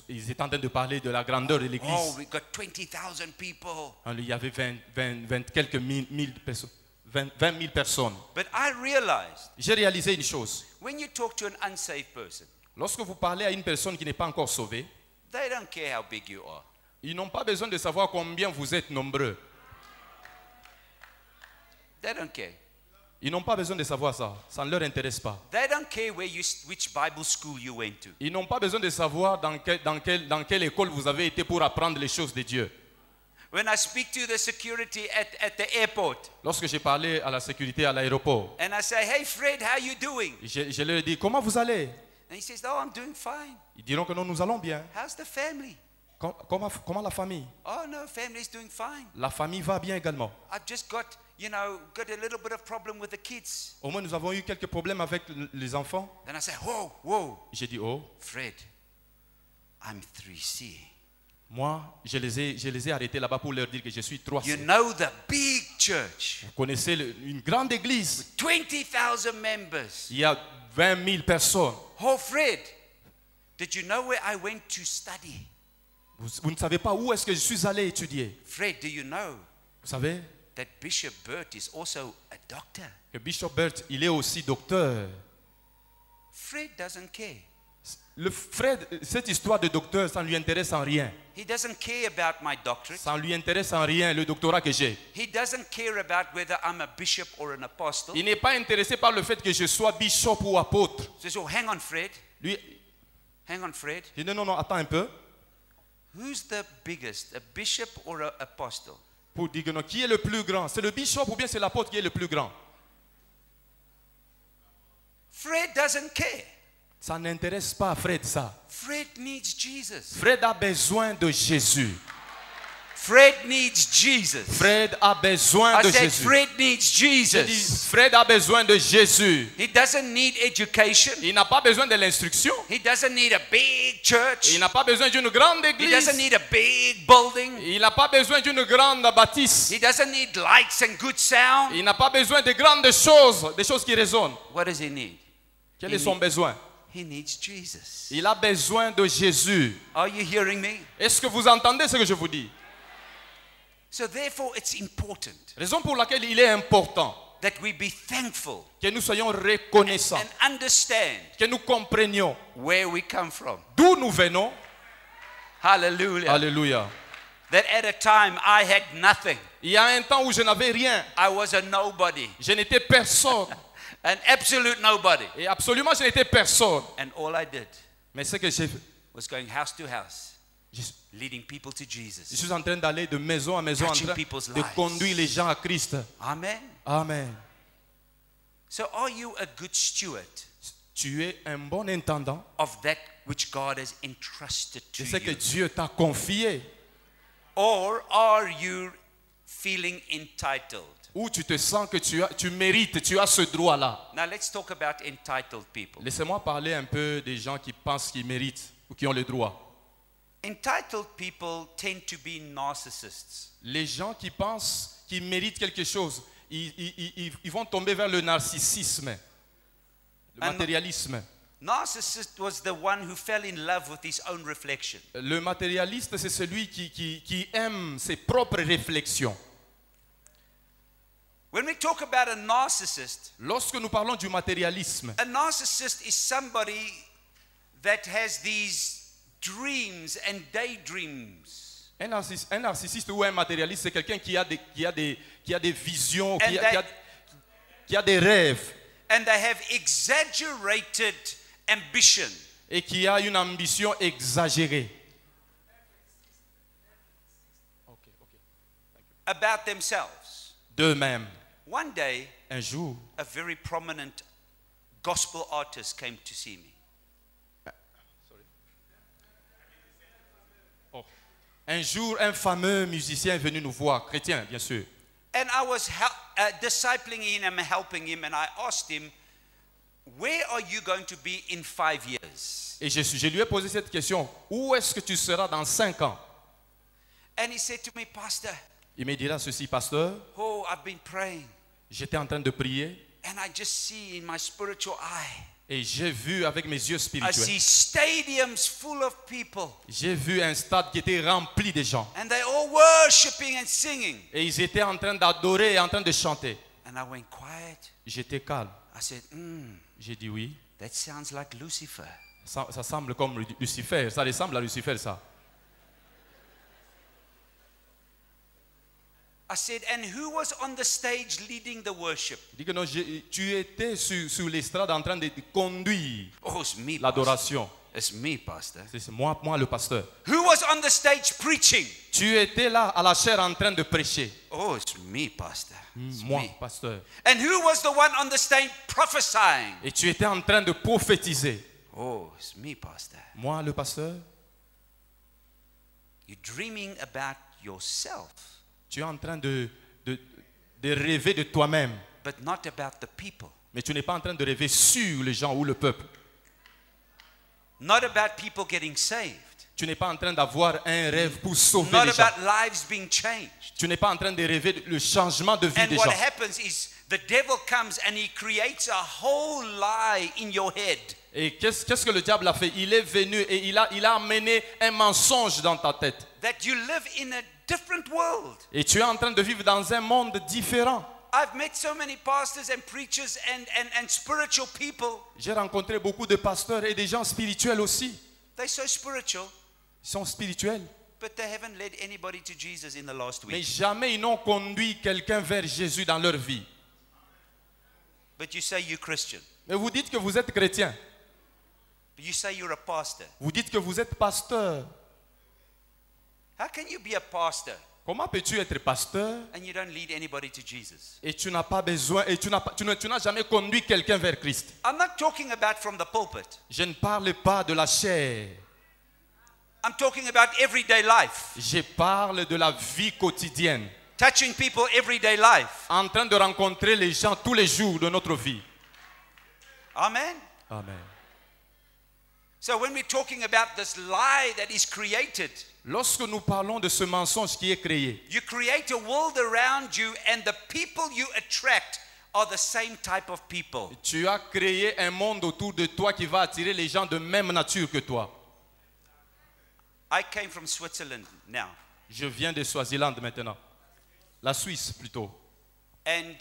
Ils étaient en train de parler de la grandeur de Oh, l'église. we got 20,000 people. Il y avait 20 quelques mille personnes. 20 000 personnes. But I realized J'ai réalisé une chose. when you talk to an unsaved person, Lorsque vous parlez à une personne qui n'est pas encore sauvée, they don't care how big you are. ils n'ont pas besoin de savoir combien vous êtes nombreux. They don't care. Ils n'ont pas besoin de savoir ça. Ça ne leur intéresse pas. They don't care which Bible school you went to. Ils n'ont pas besoin de savoir dans quelle école vous avez été pour apprendre les choses de Dieu. When I speak to the security at the airport, Lorsque j'ai parlé à la sécurité à l'aéroport, and I say, hey Fred, how you doing? je leur ai dit, comment vous allez? And he says, oh, I'm doing fine. Ils diront que non, nous allons bien. How's the family? Comment la famille? Oh no, family's doing fine. La famille va bien également. I've just got a little bit of problem with the kids. Au moins, nous avons eu quelques problèmes avec les enfants. Then I say, whoa, J'ai dit, oh, Fred, I'm 3C. moi, je les ai arrêtés là-bas pour leur dire que je suis 3C. You know the big church, Vous connaissez une grande église. 20,000 members. Il y a 20 000 personnes. Oh Fred, did you know where I went to study? Vous ne savez pas où est-ce que je suis allé étudier. Fred, do you know Vous savez that Bishop Bert is also a doctor? que Bishop Bert, il est aussi docteur. Fred doesn't care. Fred, cette histoire de docteur, ça ne lui intéresse en rien. He doesn't care about my doctorate. Ça ne lui intéresse en rien le doctorat que j'ai. He doesn't care about whether I'm a bishop or an apostle. Il n'est pas intéressé par le fait que je sois bishop ou apôtre. He says, oh, hang on, Fred. Lui, Hang on, Fred. il dit non, attends un peu. Who's the biggest, a bishop or an apostle? Pour dire que non, qui est le plus grand? C'est le bishop ou bien c'est l'apôtre qui est le plus grand? Fred doesn't care. Ça n'intéresse pas Fred, ça. Fred needs Jesus. Fred a besoin de Jésus. Fred needs Jesus. Fred a besoin I de said, Jésus. Fred needs J'ai dit, Jesus. Fred a besoin de Jésus. He doesn't need education. Il n'a pas besoin de l'instruction. He doesn't need a big church. Il n'a pas besoin d'une grande He doesn't église. need a big building. Il n'a pas besoin d'une grande bâtisse. He doesn't need lights and good sound. Il n'a pas besoin de grandes choses, des choses qui résonnent. What does he need? Quel est son besoin? He needs Jesus. Il a besoin de Jésus. Are you hearing me? Est-ce que vous entendez ce que je vous dis? So therefore it's important Raison pour laquelle il est important that we be thankful que nous soyons reconnaissants, and understand que nous comprenions where we come from. d'où nous venons. Hallelujah. Alléluia. That at a time I had nothing. Il y a un temps où je n'avais rien. I was a nobody, Je n'étais personne. an absolute nobody. Et absolument, je n'étais personne. And all I did Mais ce que j'ai fait, was going house to house, je leading people to je Jesus. suis en train d'aller de maison à maison en Touching train people's de lives. conduire les gens à Christ. Amen. Amen. So are you a good steward Tu es un bon intendant of that which God has entrusted to de ce que you? Dieu t'a confié. Or are you feeling entitled? Où tu te sens que tu mérites, tu as ce droit-là. Now let's talk about entitled people. Laissez-moi parler un peu des gens qui pensent qu'ils méritent ou qui ont le droit. Entitled people tend to be narcissists. Les gens qui pensent qu'ils méritent quelque chose, ils vont tomber vers le narcissisme, le Un- matérialisme. Narcissist was the one who fell in love with his own reflection. Le matérialiste, c'est celui qui aime ses propres réflexions. When we talk about a narcissist, Lorsque nous parlons du matérialisme, a narcissist is somebody that has these dreams and daydreams. un narcissiste ou un matérialiste, c'est quelqu'un qui a des visions, And qui a des rêves And they have exaggerated ambition. et qui a une ambition exagérée About themselves. d'eux-mêmes. One day, Un jour, a very prominent gospel artist came to see me. un fameux musicien est venu nous voir, chrétien bien sûr. And I was discipling him and helping him, and I asked him, where are you going to be in 5 years? Et je lui ai posé cette question, où est-ce que tu seras dans 5 ans? And he said to me, Pastor, Il me dira ceci, pasteur, oh, I've been praying, j'étais en train de prier and I just see in my spiritual eye, et j'ai vu avec mes yeux I spirituels, see stadiums full of people, j'ai vu un stade qui était rempli de gens. and they're all worshiping and singing. Et ils étaient en train d'adorer et en train de chanter. And I went quiet. J'étais calme. I said, J'ai dit oui. that sounds like Lucifer. Ça semble comme Lucifer. Ça ressemble à Lucifer, ça. I said, and who was on the stage leading the worship? Il dit que non, tu étais sur l'estrade en train de conduire Oh, it's me, Pastor. l'adoration. It's me, Pastor. C'est moi le pasteur. Who was on the stage preaching? Tu étais là à la chaire en train de prêcher. Oh, it's me, Pastor. It's Moi, me. pasteur. And who was the one on the stage prophesying? Et tu étais en train de prophétiser. Oh, it's me, Pastor. Moi, le pasteur. You're dreaming about yourself, Tu es en train de rêver de toi-même. but not about the people. Mais tu n'es pas en train de rêver sur les gens ou le peuple. Not about people getting saved. Tu n'es pas en train d'avoir un rêve pour sauver Not les gens. about lives being changed. Tu n'es pas en train de rêver le changement de vie And des what gens. happens is the devil comes and he creates a whole lie in your head. Et qu'est-ce que le diable a fait? Il est venu et il a amené un mensonge dans ta tête. That you live in a different world. Et tu es en train de vivre dans un monde différent. I've met so many pastors and preachers and spiritual people. J'ai rencontré beaucoup de pasteurs et des gens spirituels aussi. They're so spiritual, Ils sont spirituels. but they haven't led anybody to Jesus in the last Mais week. jamais ils n'ont conduit quelqu'un vers Jésus dans leur vie. But you say you're Christian. Mais vous dites que vous êtes chrétien. But you say you're a pastor. Vous dites que vous êtes pasteur. How can you be a pastor Comment peux-tu être pasteur and you don't lead anybody to Jesus? et tu n'as pas besoin et tu n'as jamais conduit quelqu'un vers Christ? I'm not talking about from the pulpit. Je ne parle pas de la chair. I'm talking about everyday life. Je parle de la vie quotidienne. Touching people everyday life. En train de rencontrer les gens tous les jours de notre vie. Amen. Amen. So when we're talking about this lie that is created, Lorsque nous parlons de ce mensonge qui est créé, you create a world around you and the people you attract are the same type of people. tu as créé un monde autour de toi qui va attirer les gens de même nature que toi. I came from Switzerland now, Je viens de Swaziland maintenant. La Suisse plutôt. and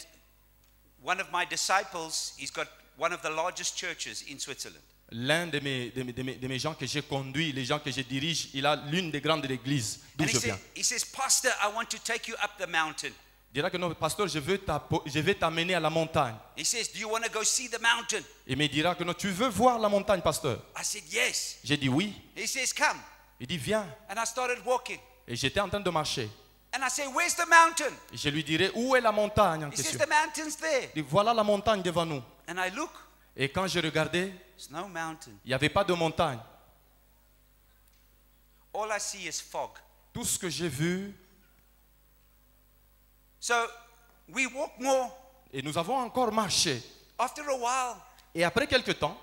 one of my disciples, he's got one of the largest churches in Switzerland. L'un de mes gens que j'ai conduit, les gens que je dirige, il a l'une des grandes églises d'où And je viens. he says, Pastor, I want to take you up the mountain. Il dira que non, pasteur, je vais t'amener à la montagne. He says, do you want to go see the mountain? Il me dira que non, tu veux voir la montagne, pasteur? I said, yes. J'ai dit oui. He says, come. Il dit viens. And I started walking. Et j'étais en train de marcher. And I say, where's the mountain? Et je lui dirai où est la montagne en He says, question. the mountain's there. Il dit voilà la montagne devant nous. And I look, Et quand je regardais, there's no mountain. il n'y avait pas de montagne. All I see is fog. Tout ce que j'ai vu, So we walk more. et nous avons encore marché. After a while, Et après quelque temps,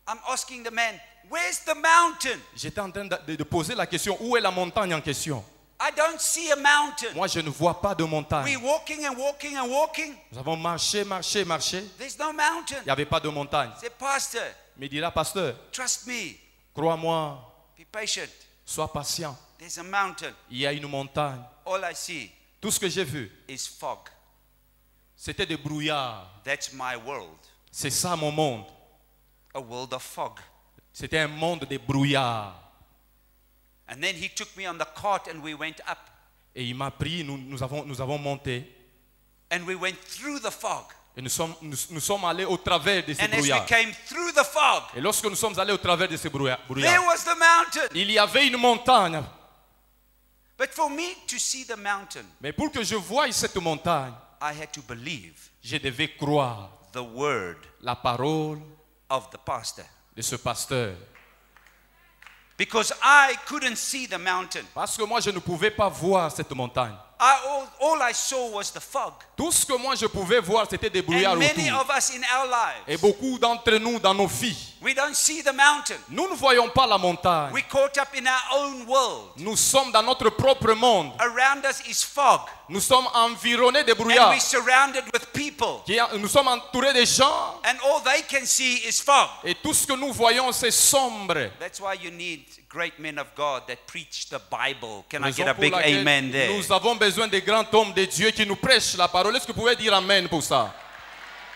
I'm asking the man, where's the mountain? j'étais en train de poser la question où est la montagne en question. I don't see a mountain. Moi, je ne vois pas de montagne. We're walking and walking and walking. Nous avons marché. There's no mountain. Il n'y avait pas de montagne. I said, Pastor, me dira, pasteur, trust me, crois-moi, be patient. sois patient. There's a mountain. Il y a une montagne. All I see Tout ce que j'ai vu, is fog. c'était des brouillards. That's my world. C'est ça mon monde. A world of fog. C'était un monde de brouillards. And then he took me on the cart and we went up. Et il m'a pris, nous avons monté. And we went through the fog. Et nous sommes allés au travers de ces And as we brouillards. came through the fog, Et lorsque nous sommes allés au travers de ces brouillards, there was the mountain. il y avait une montagne. But for me to see the mountain, Mais pour que je voie cette montagne, I had to believe je devais croire the word la parole of the pastor. de ce pasteur. Because I couldn't see the mountain. Parce que moi, je ne pouvais pas voir cette montagne. All I saw was the fog. Tout ce que moi, je pouvais voir, c'était des brouillards And many autour. of us in our Et lives, beaucoup d'entre nous, dans nos vies, we don't see the mountain. nous ne voyons pas la montagne. We're caught up in our own world. Nous sommes dans notre propre monde. Around us is fog. Nous sommes environnés de And brouillards. we're surrounded with people. Nous sommes entourés de gens. And all they can see is fog. Et tout ce que nous voyons, c'est sombre. That's why you need great men of God that preach the Bible. Can I Raison get a pour big laquelle amen there? Nous avons besoin de grands hommes de Dieu qui nous prêchent la parole. Est-ce que vous pouvez dire amen pour ça?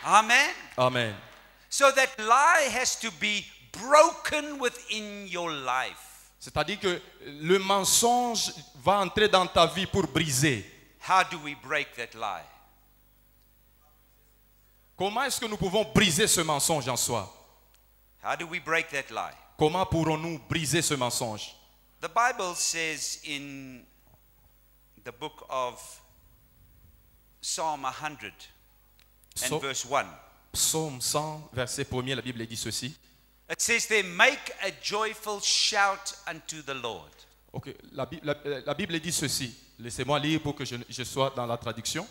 Amen. Amen. So that lie has to be broken within your life. C'est-à-dire que le mensonge va entrer dans ta vie pour briser. How do we break that lie? Comment est-ce que nous pouvons briser ce mensonge en soi? How do we break that lie? Comment pourrons-nous briser ce mensonge? The Bible says in the book of Psalm 100 and verse 1. Psaume 100, verset 1er, la Bible dit ceci. It says there, make a joyful shout unto the Lord. Ok, la Bible dit ceci. Laissez-moi lire pour que je sois dans la traduction.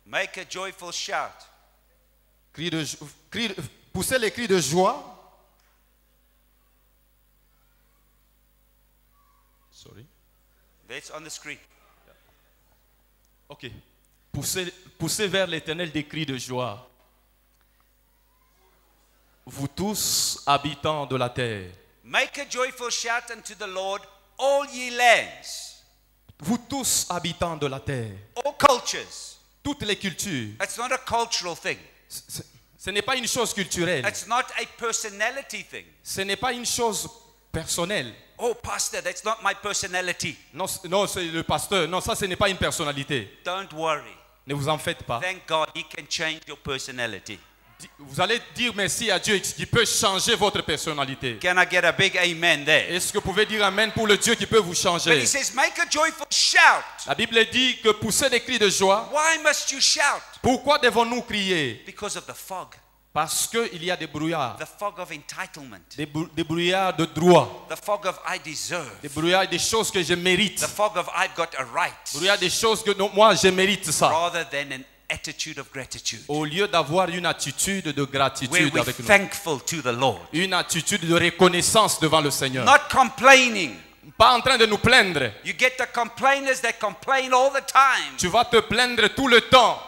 Make a joyful shout. Poussez les cris de joie. Sorry. That's on the screen. Ok. Poussez vers l'Éternel des cris de joie. Vous tous, habitants de la terre. Make a joyful shout unto the Lord, all ye lands. Vous tous, habitants de la terre. All cultures. Toutes les cultures. It's not a cultural thing. Ce n'est pas une chose culturelle. It's not a personality thing. Ce n'est pas une chose personnelle. Oh, pastor, that's not my personality. Non, c'est le pasteur. Non, ça, ce n'est pas une personnalité. Don't worry. Ne vous en faites pas. Thank God he can change your personality. Vous allez dire merci à Dieu qui peut changer votre personnalité. Can I get a big amen there? Est-ce que vous pouvez dire amen pour le Dieu qui peut vous But changer? he says, make a joyful shout. La Bible dit que poussez des cris de joie. Why must you shout? Pourquoi devons-nous crier? Because of the fog. Parce qu'il y a des brouillards. The fog of entitlement. Des brouillards de droit. The fog of I deserve. Des brouillards des choses que je mérite. The fog of I've got a right. Brouillards des choses que non, moi je mérite ça. Rather than an attitude of gratitude. Au lieu d'avoir une attitude de Where gratitude we're avec nous. thankful to the Lord. Une attitude de reconnaissance devant le Seigneur. Not complaining. Pas en train de nous plaindre. You get the complainers that complain all the time. Tu vas te plaindre tout le temps.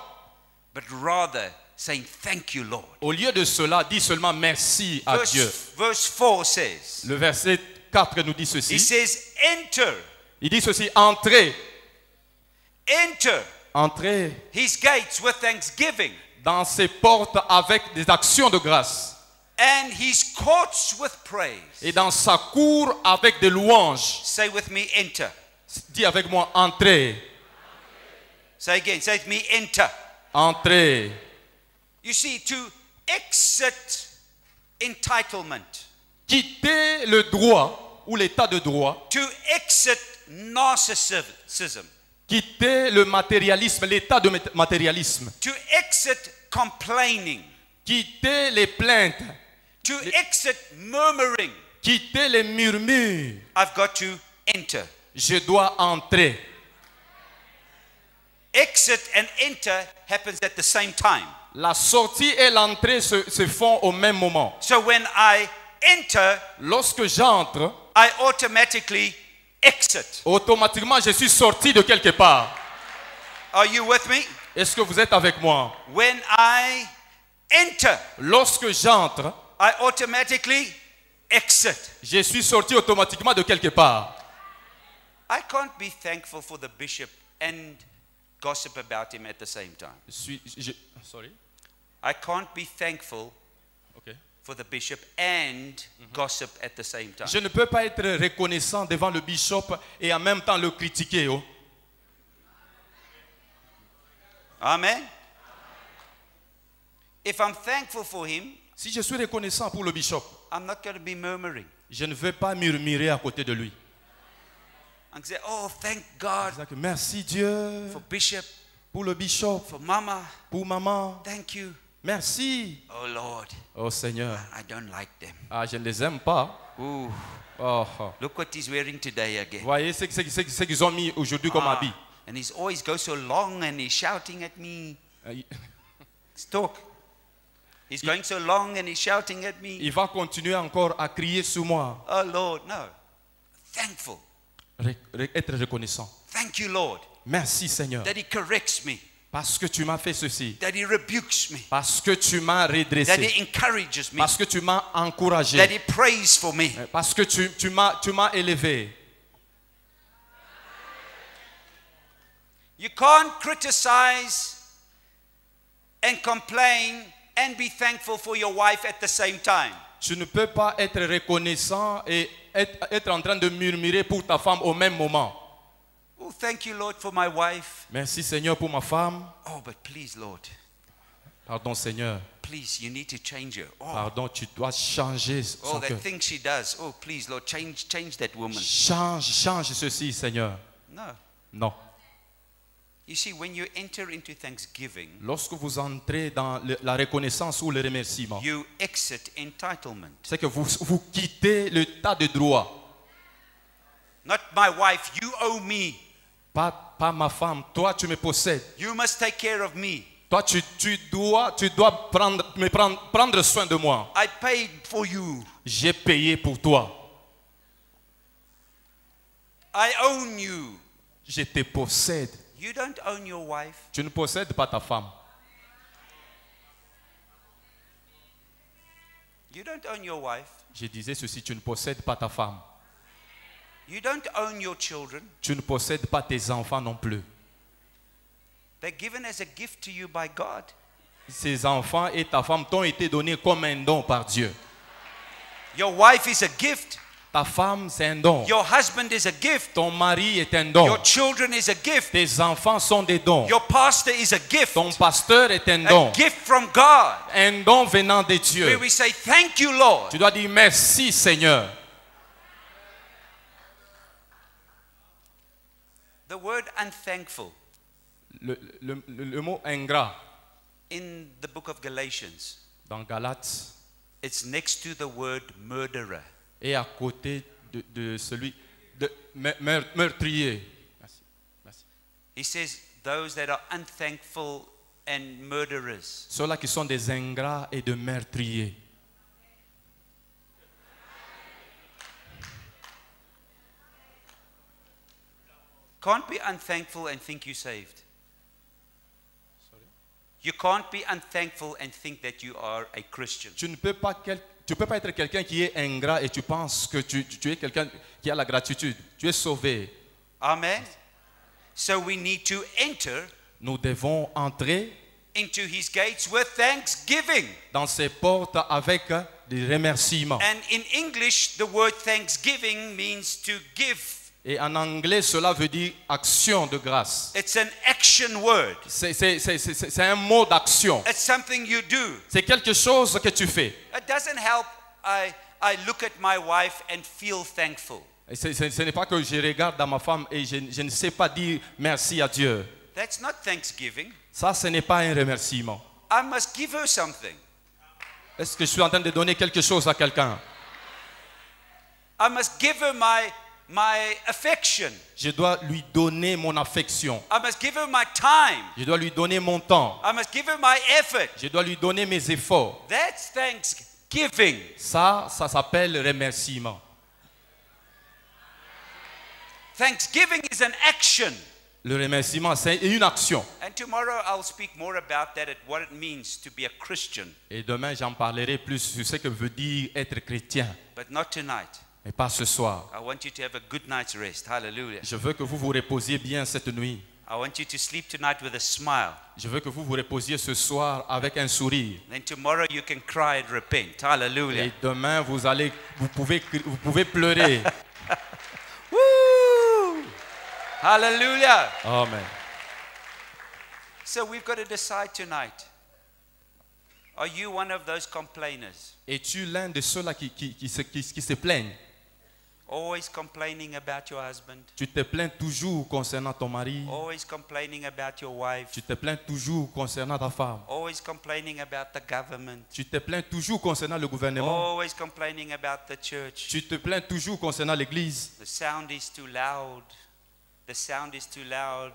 But rather saying thank you, Lord. Au lieu de cela, dis seulement merci à Dieu. Verse 4 says. Le verset 4 nous dit He ceci. says, enter. Il dit ceci, entrez. Enter Entrez his gates with thanksgiving dans ses portes avec des actions de grâce. and his courts with praise. Et dans sa cour avec des louanges. Say with me, enter. Dis avec moi, entrez. Say again, say with me, enter. Entrez. You see, to exit entitlement, Quittez le droit ou l'état de droit. to exit narcissism, Quittez le matérialisme, l'état de matérialisme. to exit complaining, Quittez les plaintes. to exit murmuring. Quittez les murmures. I've got to enter. Je dois entrer. Exit and enter happens at the same time. La sortie et l'entrée se font au même moment. So when I enter, Lorsque j'entre, I automatically exit. automatiquement je suis sorti de quelque part. Are you with me? Est-ce que vous êtes avec moi? When I enter, Lorsque j'entre, I automatically exit. je suis sorti automatiquement de quelque part. I can't be thankful for the bishop and gossip about him at the same time. Sorry. I can't be thankful Okay. for the bishop and gossip at the same time. Je ne peux pas être reconnaissant devant le bishop et en même temps le critiquer. Oh. Amen. If I'm thankful for him, Si je suis reconnaissant pour le bishop, I'm not going to be murmuring. je ne vais pas murmurer à côté de lui. I'm say, oh, thank God C'est-à-dire que merci Dieu for bishop, pour le bishop, for mama. pour maman. Thank you. Merci. Oh Lord, Oh Seigneur. I don't like them. Ah, je ne les aime pas. Ooh, Oh, oh. look what he's wearing today again. Voyez ce qu'ils ont mis aujourd'hui comme habit. And he's always goes so long and he's shouting at me. Il Talk. He's going so long and he's shouting at me. va continuer encore à crier sur moi. Oh Lord, no. Thankful. Être reconnaissant. Thank you, Lord, Merci Seigneur. that he corrects me, Parce que tu m'as fait ceci. that he rebukes me, Parce que tu m'as that redressé. he encourages me, Parce que tu m'as encouragé. that he prays for me. Parce que tu m'as élevé. You can't criticize and complain and be thankful for your wife at the same time. Tu ne peux pas être reconnaissant et être en train de murmurer pour ta femme au même moment. Oh, thank you, Lord, for my wife. Merci Seigneur pour ma femme. Oh, but please, Lord, Pardon Seigneur. please, you need to change her. Oh, Pardon, tu dois changer oh, son that cœur. thing she does. Oh, please, Lord, change that woman. Change ceci Seigneur. No. Non. You see, when you enter into thanksgiving, Lorsque vous entrez dans la reconnaissance ou le remerciement, you exit entitlement. c'est que vous quittez le tas de droits. Not my wife, you owe me. Pas ma femme, toi tu me possèdes. You must take care of me. Toi tu dois prendre soin de moi. I paid for you. J'ai payé pour toi. I own you. Je te possède. You don't own your wife. Tu ne possèdes pas ta femme. You don't own your wife. Je disais ceci, tu ne possèdes pas ta femme. You don't own your children. Tu ne possèdes pas tes enfants non plus. They're given as a gift to you by God. Ces enfants et ta femme t'ont été donnés comme un don par Dieu. Your wife is a gift. Ta femme, c'est un don. Your husband is a gift. Ton mari est un don. Your children is a gift. Tes enfants sont des dons. Your pastor is a gift. Ton pasteur est un don. A gift from God. Un don venant de Where Dieu. we say, thank you, Lord. Tu dois dire merci Seigneur. The word unthankful Le mot ingrat in the book of Galatians, dans Galates it's next to the word murderer. est à côté de celui de meurtrier. Merci. Merci. He says, those that are unthankful and murderers. Ceux-là qui sont des ingrats et de meurtriers. Can't be unthankful and think you're saved. You can't be unthankful and think that you are a Christian. Tu ne peux pas être quelqu'un qui est ingrat et tu penses que tu es quelqu'un qui a la gratitude. Tu es sauvé. Amen. So we need to enter Nous devons entrer into his gates with thanksgiving. dans ses portes avec des remerciements. And in English, the word thanksgiving means to give. Et en anglais, cela veut dire action de grâce. It's an action word. C'est un mot d'action. It's something you do. C'est quelque chose que tu fais. It doesn't help I look at my wife and feel thankful. Et ce n'est pas que je regarde à ma femme et je ne sais pas dire merci à Dieu. That's not thanksgiving. Ça, ce n'est pas un remerciement. I must give her something. Est-ce que je suis en train de donner quelque chose à quelqu'un? I must give her my affection. Je dois lui donner mon affection. I must give her my time. Je dois lui donner mon temps. I must give her my effort. Je dois lui donner mes efforts. That's thanksgiving. Ça s'appelle remerciement. Thanksgiving is an action. Le remerciement, c'est une action. And tomorrow I'll speak more about that, what it means to be a Christian. Et demain, j'en parlerai plus sur ce que veut dire être chrétien. But not tonight. Mais pas ce soir. I want you to have a good night's rest. Hallelujah. Je veux que vous vous reposiez bien cette nuit. I want you to sleep tonight with a smile. Je veux que vous vous reposiez ce soir avec un sourire. Then tomorrow you can cry and repent. Hallelujah. Et demain, vous pouvez pleurer. Woo! Hallelujah. Amen. So we've got to decide tonight. Are you one of those complainers? Es-tu l'un de ceux-là qui se plaignent? Always complaining about your husband. Tu te plains toujours concernant ton mari. Always complaining about your wife. Tu te plains toujours concernant ta femme. Always complaining about the government. Tu te plains toujours concernant le gouvernement. Always complaining about the church. Tu te plains toujours concernant l'église. The sound is too loud. The sound is too loud.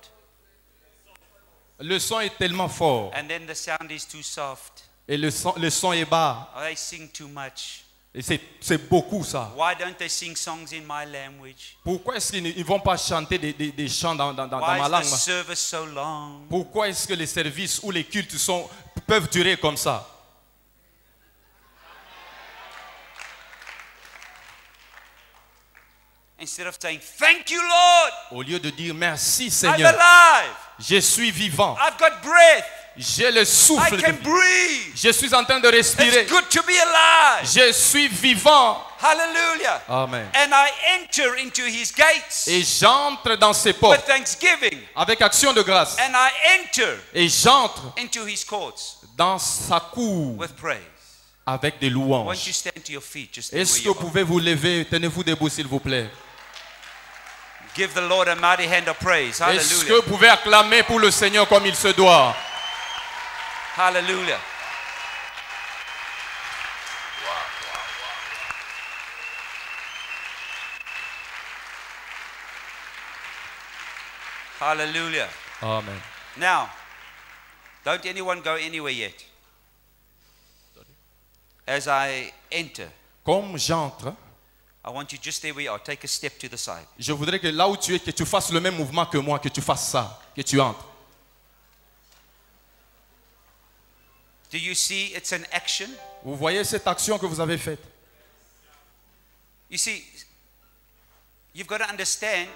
Le son est tellement fort. And then the sound is too soft. Et le son est bas. Or they sing too much. Et c'est beaucoup ça. Why don't they sing songs in my language? Pourquoi est-ce qu'ils ne vont pas chanter des chants dans Why ma is langue? the service so long? Pourquoi est-ce que les services ou les cultes peuvent durer comme ça? Instead of saying, thank you, Lord. Au lieu de dire merci I'm Seigneur, alive. je suis vivant, I've got breath. j'ai le I souffle de can vie. breathe. Je suis en train de respirer. It's good to be alive. Je suis vivant. Hallelujah. Amen. And I enter into his gates Et j'entre dans ses with portes thanksgiving. avec action de grâce. And I enter Et j'entre into his courts dans sa cour with praise. avec des Won't you louanges. stand to your feet? Just where Est-ce que you vous are. pouvez vous lever? Tenez-vous debout s'il vous plaît. Give the Lord a mighty hand of praise. Est-ce que Hallelujah. vous pouvez acclamer pour le Seigneur comme il se doit? Hallelujah. Hallelujah. Amen. Now, don't anyone go anywhere yet. As I enter, Comme j'entre, I want you just there where you are. Take a step to the side. je voudrais que là où tu es, que tu fasses le même mouvement que moi, que tu fasses ça, que tu entres. Do you see it's an action? Vous voyez cette action que vous avez faite? You see, you've got to understand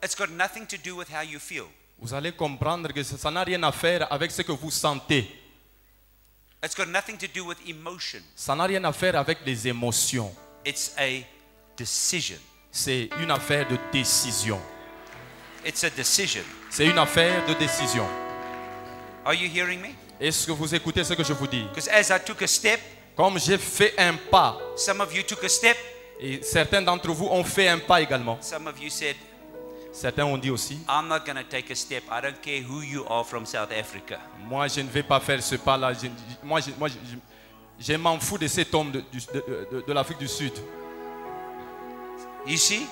it's got nothing to do with how you feel. Vous allez comprendre que ça n'a rien à faire avec ce que vous sentez. It's got nothing to do with emotion. Ça n'a rien à faire avec les émotions. It's a decision. C'est une affaire de décision. It's a decision. C'est une affaire de décision. Are you hearing me? Est-ce que vous écoutez ce que je vous dis? Because as I took a step, Comme j'ai fait un pas, some of you took a step, et certains d'entre vous ont fait un pas également. some of you said, Certains ont dit aussi, I'm not going to take a step. I don't care who you are from South Africa. moi je ne vais pas faire ce pas-là. Je m'en fous de cet homme de l'Afrique du Sud. You see?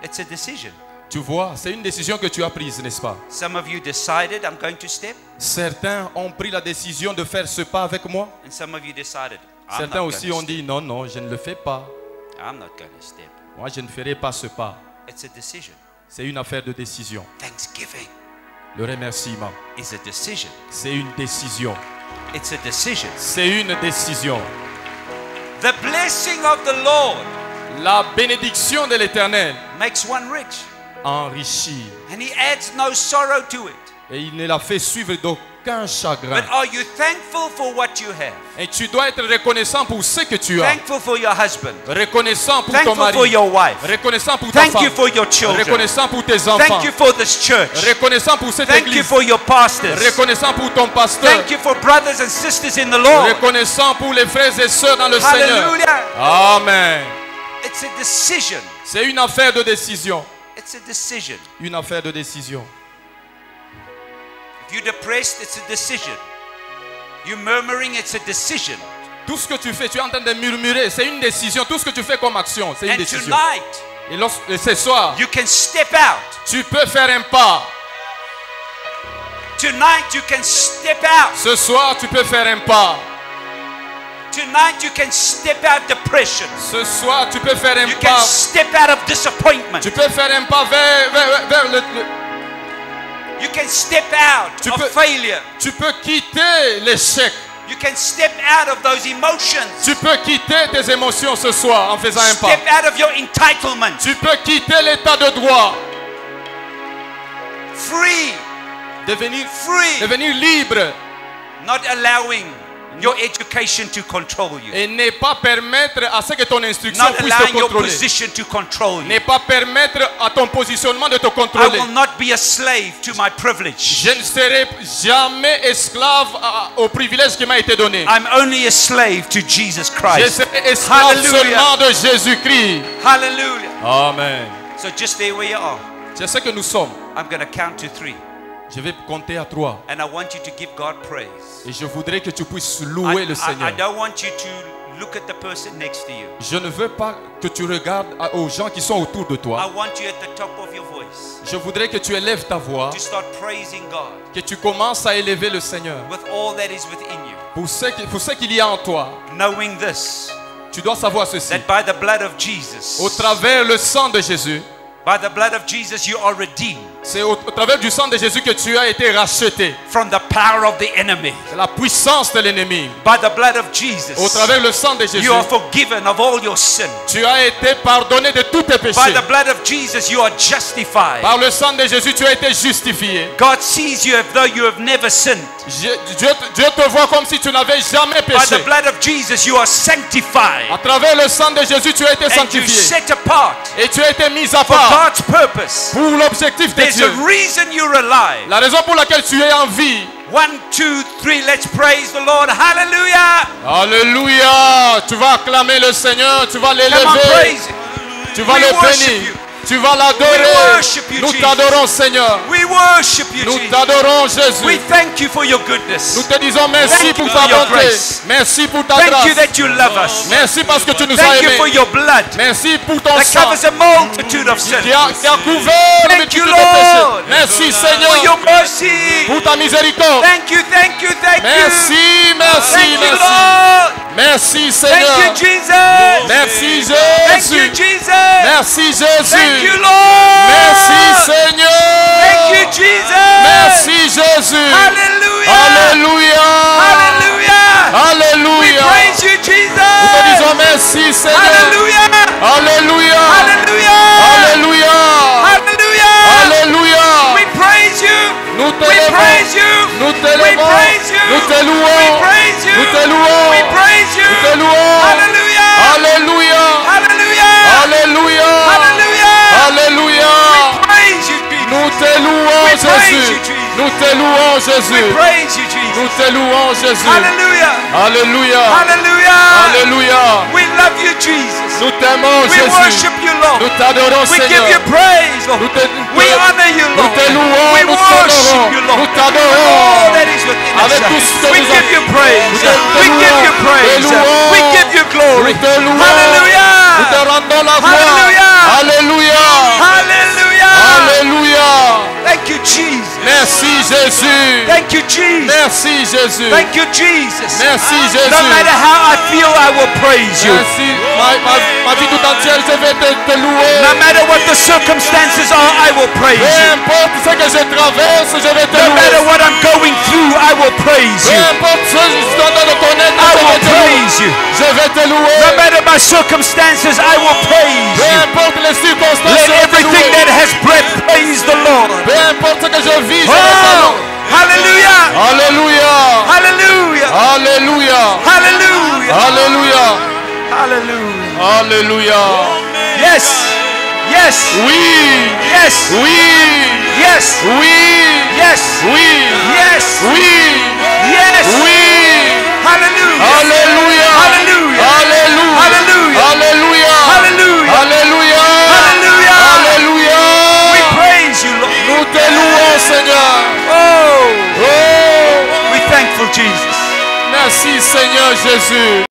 It's a decision. Tu vois, c'est une décision que tu as prise, n'est-ce pas? Some of you decided I'm going to step, Certains ont pris la décision de faire ce pas avec moi. and some of you decided I'm Certains not aussi going ont to dit, non, non, je ne le fais pas. step. I'm not going to step. Moi, je ne ferai pas ce pas. It's a decision. C'est une affaire de décision. Thanksgiving Le remerciement, is a decision. c'est une décision. It's a decision. C'est une décision. The blessing of the Lord La bénédiction de l'Éternel makes one rich, enrichit. and he adds no sorrow to it. Et il ne la fait suivre d'aucun chagrin. But are you thankful for what you have? Et tu dois être reconnaissant pour ce que tu as. Thankful for your husband. Reconnaissant pour ton Thankful for mari. your wife. Reconnaissant pour ta Thank you femme. for your children. Reconnaissant pour tes enfants. Thank you for this church. Reconnaissant pour cette Thank you église. for your pastors. Reconnaissant pour ton pasteur. Thank you for brothers and sisters in the Lord. Reconnaissant pour les frères et sœurs dans le Seigneur. Hallelujah. Amen. It's a decision. C'est une affaire de décision. It's a decision. Une affaire de décision. If you're depressed, it's a decision. You're murmuring, it's a decision. Tout ce que tu fais, tu es en train de murmurer, c'est une décision. Tout ce que tu fais comme action, c'est une And décision. tonight, Et ce soir, you can step out. tu peux faire un pas. Tonight, you can step out. Ce soir, tu peux faire un pas. Tonight, you can step out depression. Ce soir, tu peux faire un You can pas. step out of disappointment. Tu peux faire un pas vers You can step out Tu of peux- failure. Tu peux quitter l'échec. You can step out of those emotions. Tu peux quitter tes émotions ce soir en faisant un pas. Step out of your entitlement. Tu peux quitter l'état de droit. Free. Devenir Free. libre. Not allowing your education to control you. Et ne pas permettre à ce que ton instruction Not puisse te allowing your contrôler. position to control you. Ne pas permettre à ton positionnement de te I contrôler. will not be a slave to my privilege. Je ne serai jamais esclave au privilège qui m'a été donné. I'm only a slave to Jesus Je Christ. serai esclave Hallelujah. seulement de Jésus-Christ. Hallelujah. Amen. So just stay where you are. C'est ce que nous sommes. I'm going to count to 3. Je vais compter à 3. And I want you to give God praise. Et je voudrais que tu puisses louer le I Seigneur. don't want you to look at the person next to you. Je ne veux pas que tu regardes aux gens qui sont autour de I toi. want you at the top of your voice Je voudrais que tu élèves ta voix, to start praising God que tu commences à élever le Seigneur. with all that is within you. Pour ce qu'il y a en toi, Knowing this, tu dois savoir ceci. that by the blood of Jesus, Au travers le sang de Jésus, by the blood of Jesus, you are redeemed c'est au travers du sang de Jésus que tu as été racheté. from the power of the enemy. C'est la puissance de l'ennemi. By the blood of Au Jesus, travers le sang de Jésus, you are forgiven of all your sin. tu as été pardonné de tous tes By péchés. the blood of Jesus, you are justified. Par le sang de Jésus, tu as été justifié. God sees you as though you have never sinned. Dieu te voit comme si tu n'avais jamais By péché. the blood of Jesus, you are sanctified. À travers le sang de Jésus, tu as été And you sanctifié. set apart Et tu as été mis à for part God's purpose. pour l'objectif de There's Dieu. a reason you're alive. La raison pour laquelle tu es en vie. 1, 2, 3, let's praise the Lord. Hallelujah. Alléluia. Tu vas acclamer le Seigneur, tu vas Come on, l'élever, praise Him. tu vas We le worship bénir, you. tu vas l'adorer. We worship you, Nous Jesus. t'adorons, Seigneur. We worship you, Nous Jesus. t'adorons, We Jésus. thank you for your Nous goodness. te disons merci Thank pour you ta for your bonté. grace. Merci pour ta Thank you grâce. that you love us. Merci parce que tu nous as Thank you for aimés. your blood Merci pour ton that sang covers a multitude of sins. qui a couvert le Thank multitude you, de péchés. Lord. Merci, For Seigneur, your mercy. pour ta miséricorde. Thank you, thank you, thank you. Merci, merci, Thank you, merci. Lord. Merci, Thank Seigneur. you, Jesus. Merci, Thank you, Jésus. Jesus. Merci, Thank you, Jésus. Lord. Merci, Seigneur. Thank you, Jesus. Merci, Jésus. Hallelujah. Alléluia. Hallelujah. We Alléluia. praise you, Jesus. Nous te disons merci, Seigneur. Hallelujah. Alléluia. Hallelujah. Alléluia. Hallelujah. Alléluia. We praise you. Nous We t'élevons. praise you. Nous We t'élevons. praise you. Nous te louons. We praise you. Nous te louons. We praise you. Nous te louons. Hallelujah. Alléluia. Hallelujah. Alléluia. Hallelujah. Alléluia. We praise you, Jesus. Nous te louons, We praise Jésus. you, Jesus. Nous te louons, We Jésus. praise you, Jesus. Nous te louons, Jésus. Hallelujah. Alléluia. Hallelujah. Alléluia. We love you, Jesus. Nous t'aimons, We Jésus. worship you, Lord. Nous t'adorons, We give Seigneur. you praise, Lord. Nous te- We honor you, nous Lord. te louons, We nous worship t'honorons, you, Lord. nous t'adorons. All that is within us. Avec tout ce que We nous give you praise. nous te We give you louons, praise. te louons. We give you glory. Nous te louons. Hallelujah. Nous te rendons la gloire. Hallelujah. Alléluia. Hallelujah. Alléluia. Thank you, Jesus. Merci, Jésus. Thank you, Jesus. Merci, Jésus. Thank you, Jesus. Merci, No Jésus. matter how I feel, I will praise you. Merci. Ma vie tout entière, je vais te louer. No matter what the circumstances are, I will praise Peu you. importe ce que je traverse, je vais te No matter louer. what I'm going through, I will praise Peu you. importe ce que je suis en train de connaître, I je vais will te louer. praise you. Je vais te louer. No matter my circumstances, I will praise Peu you. importe les circonstances, Let je vais te everything louer. that has breath praise the Lord. Peu importe ce que je vis, je vais te Oh, louer. hallelujah. Alléluia. Hallelujah. Alléluia. Hallelujah. Alléluia. Hallelujah. Alléluia. Yes. Yes. Oui. Yes. Oui. Yes. Oui. Yes. Oui. Yes. Oui. Yes. Oui. Hallelujah. Alléluia. Hallelujah. Alléluia. Hallelujah. Alléluia. Hallelujah. Alléluia. Hallelujah. Alléluia. We praise you, Lord. Nous te louons, Seigneur. Oh, Oh. we're thankful, Jesus. Merci, Seigneur Jésus.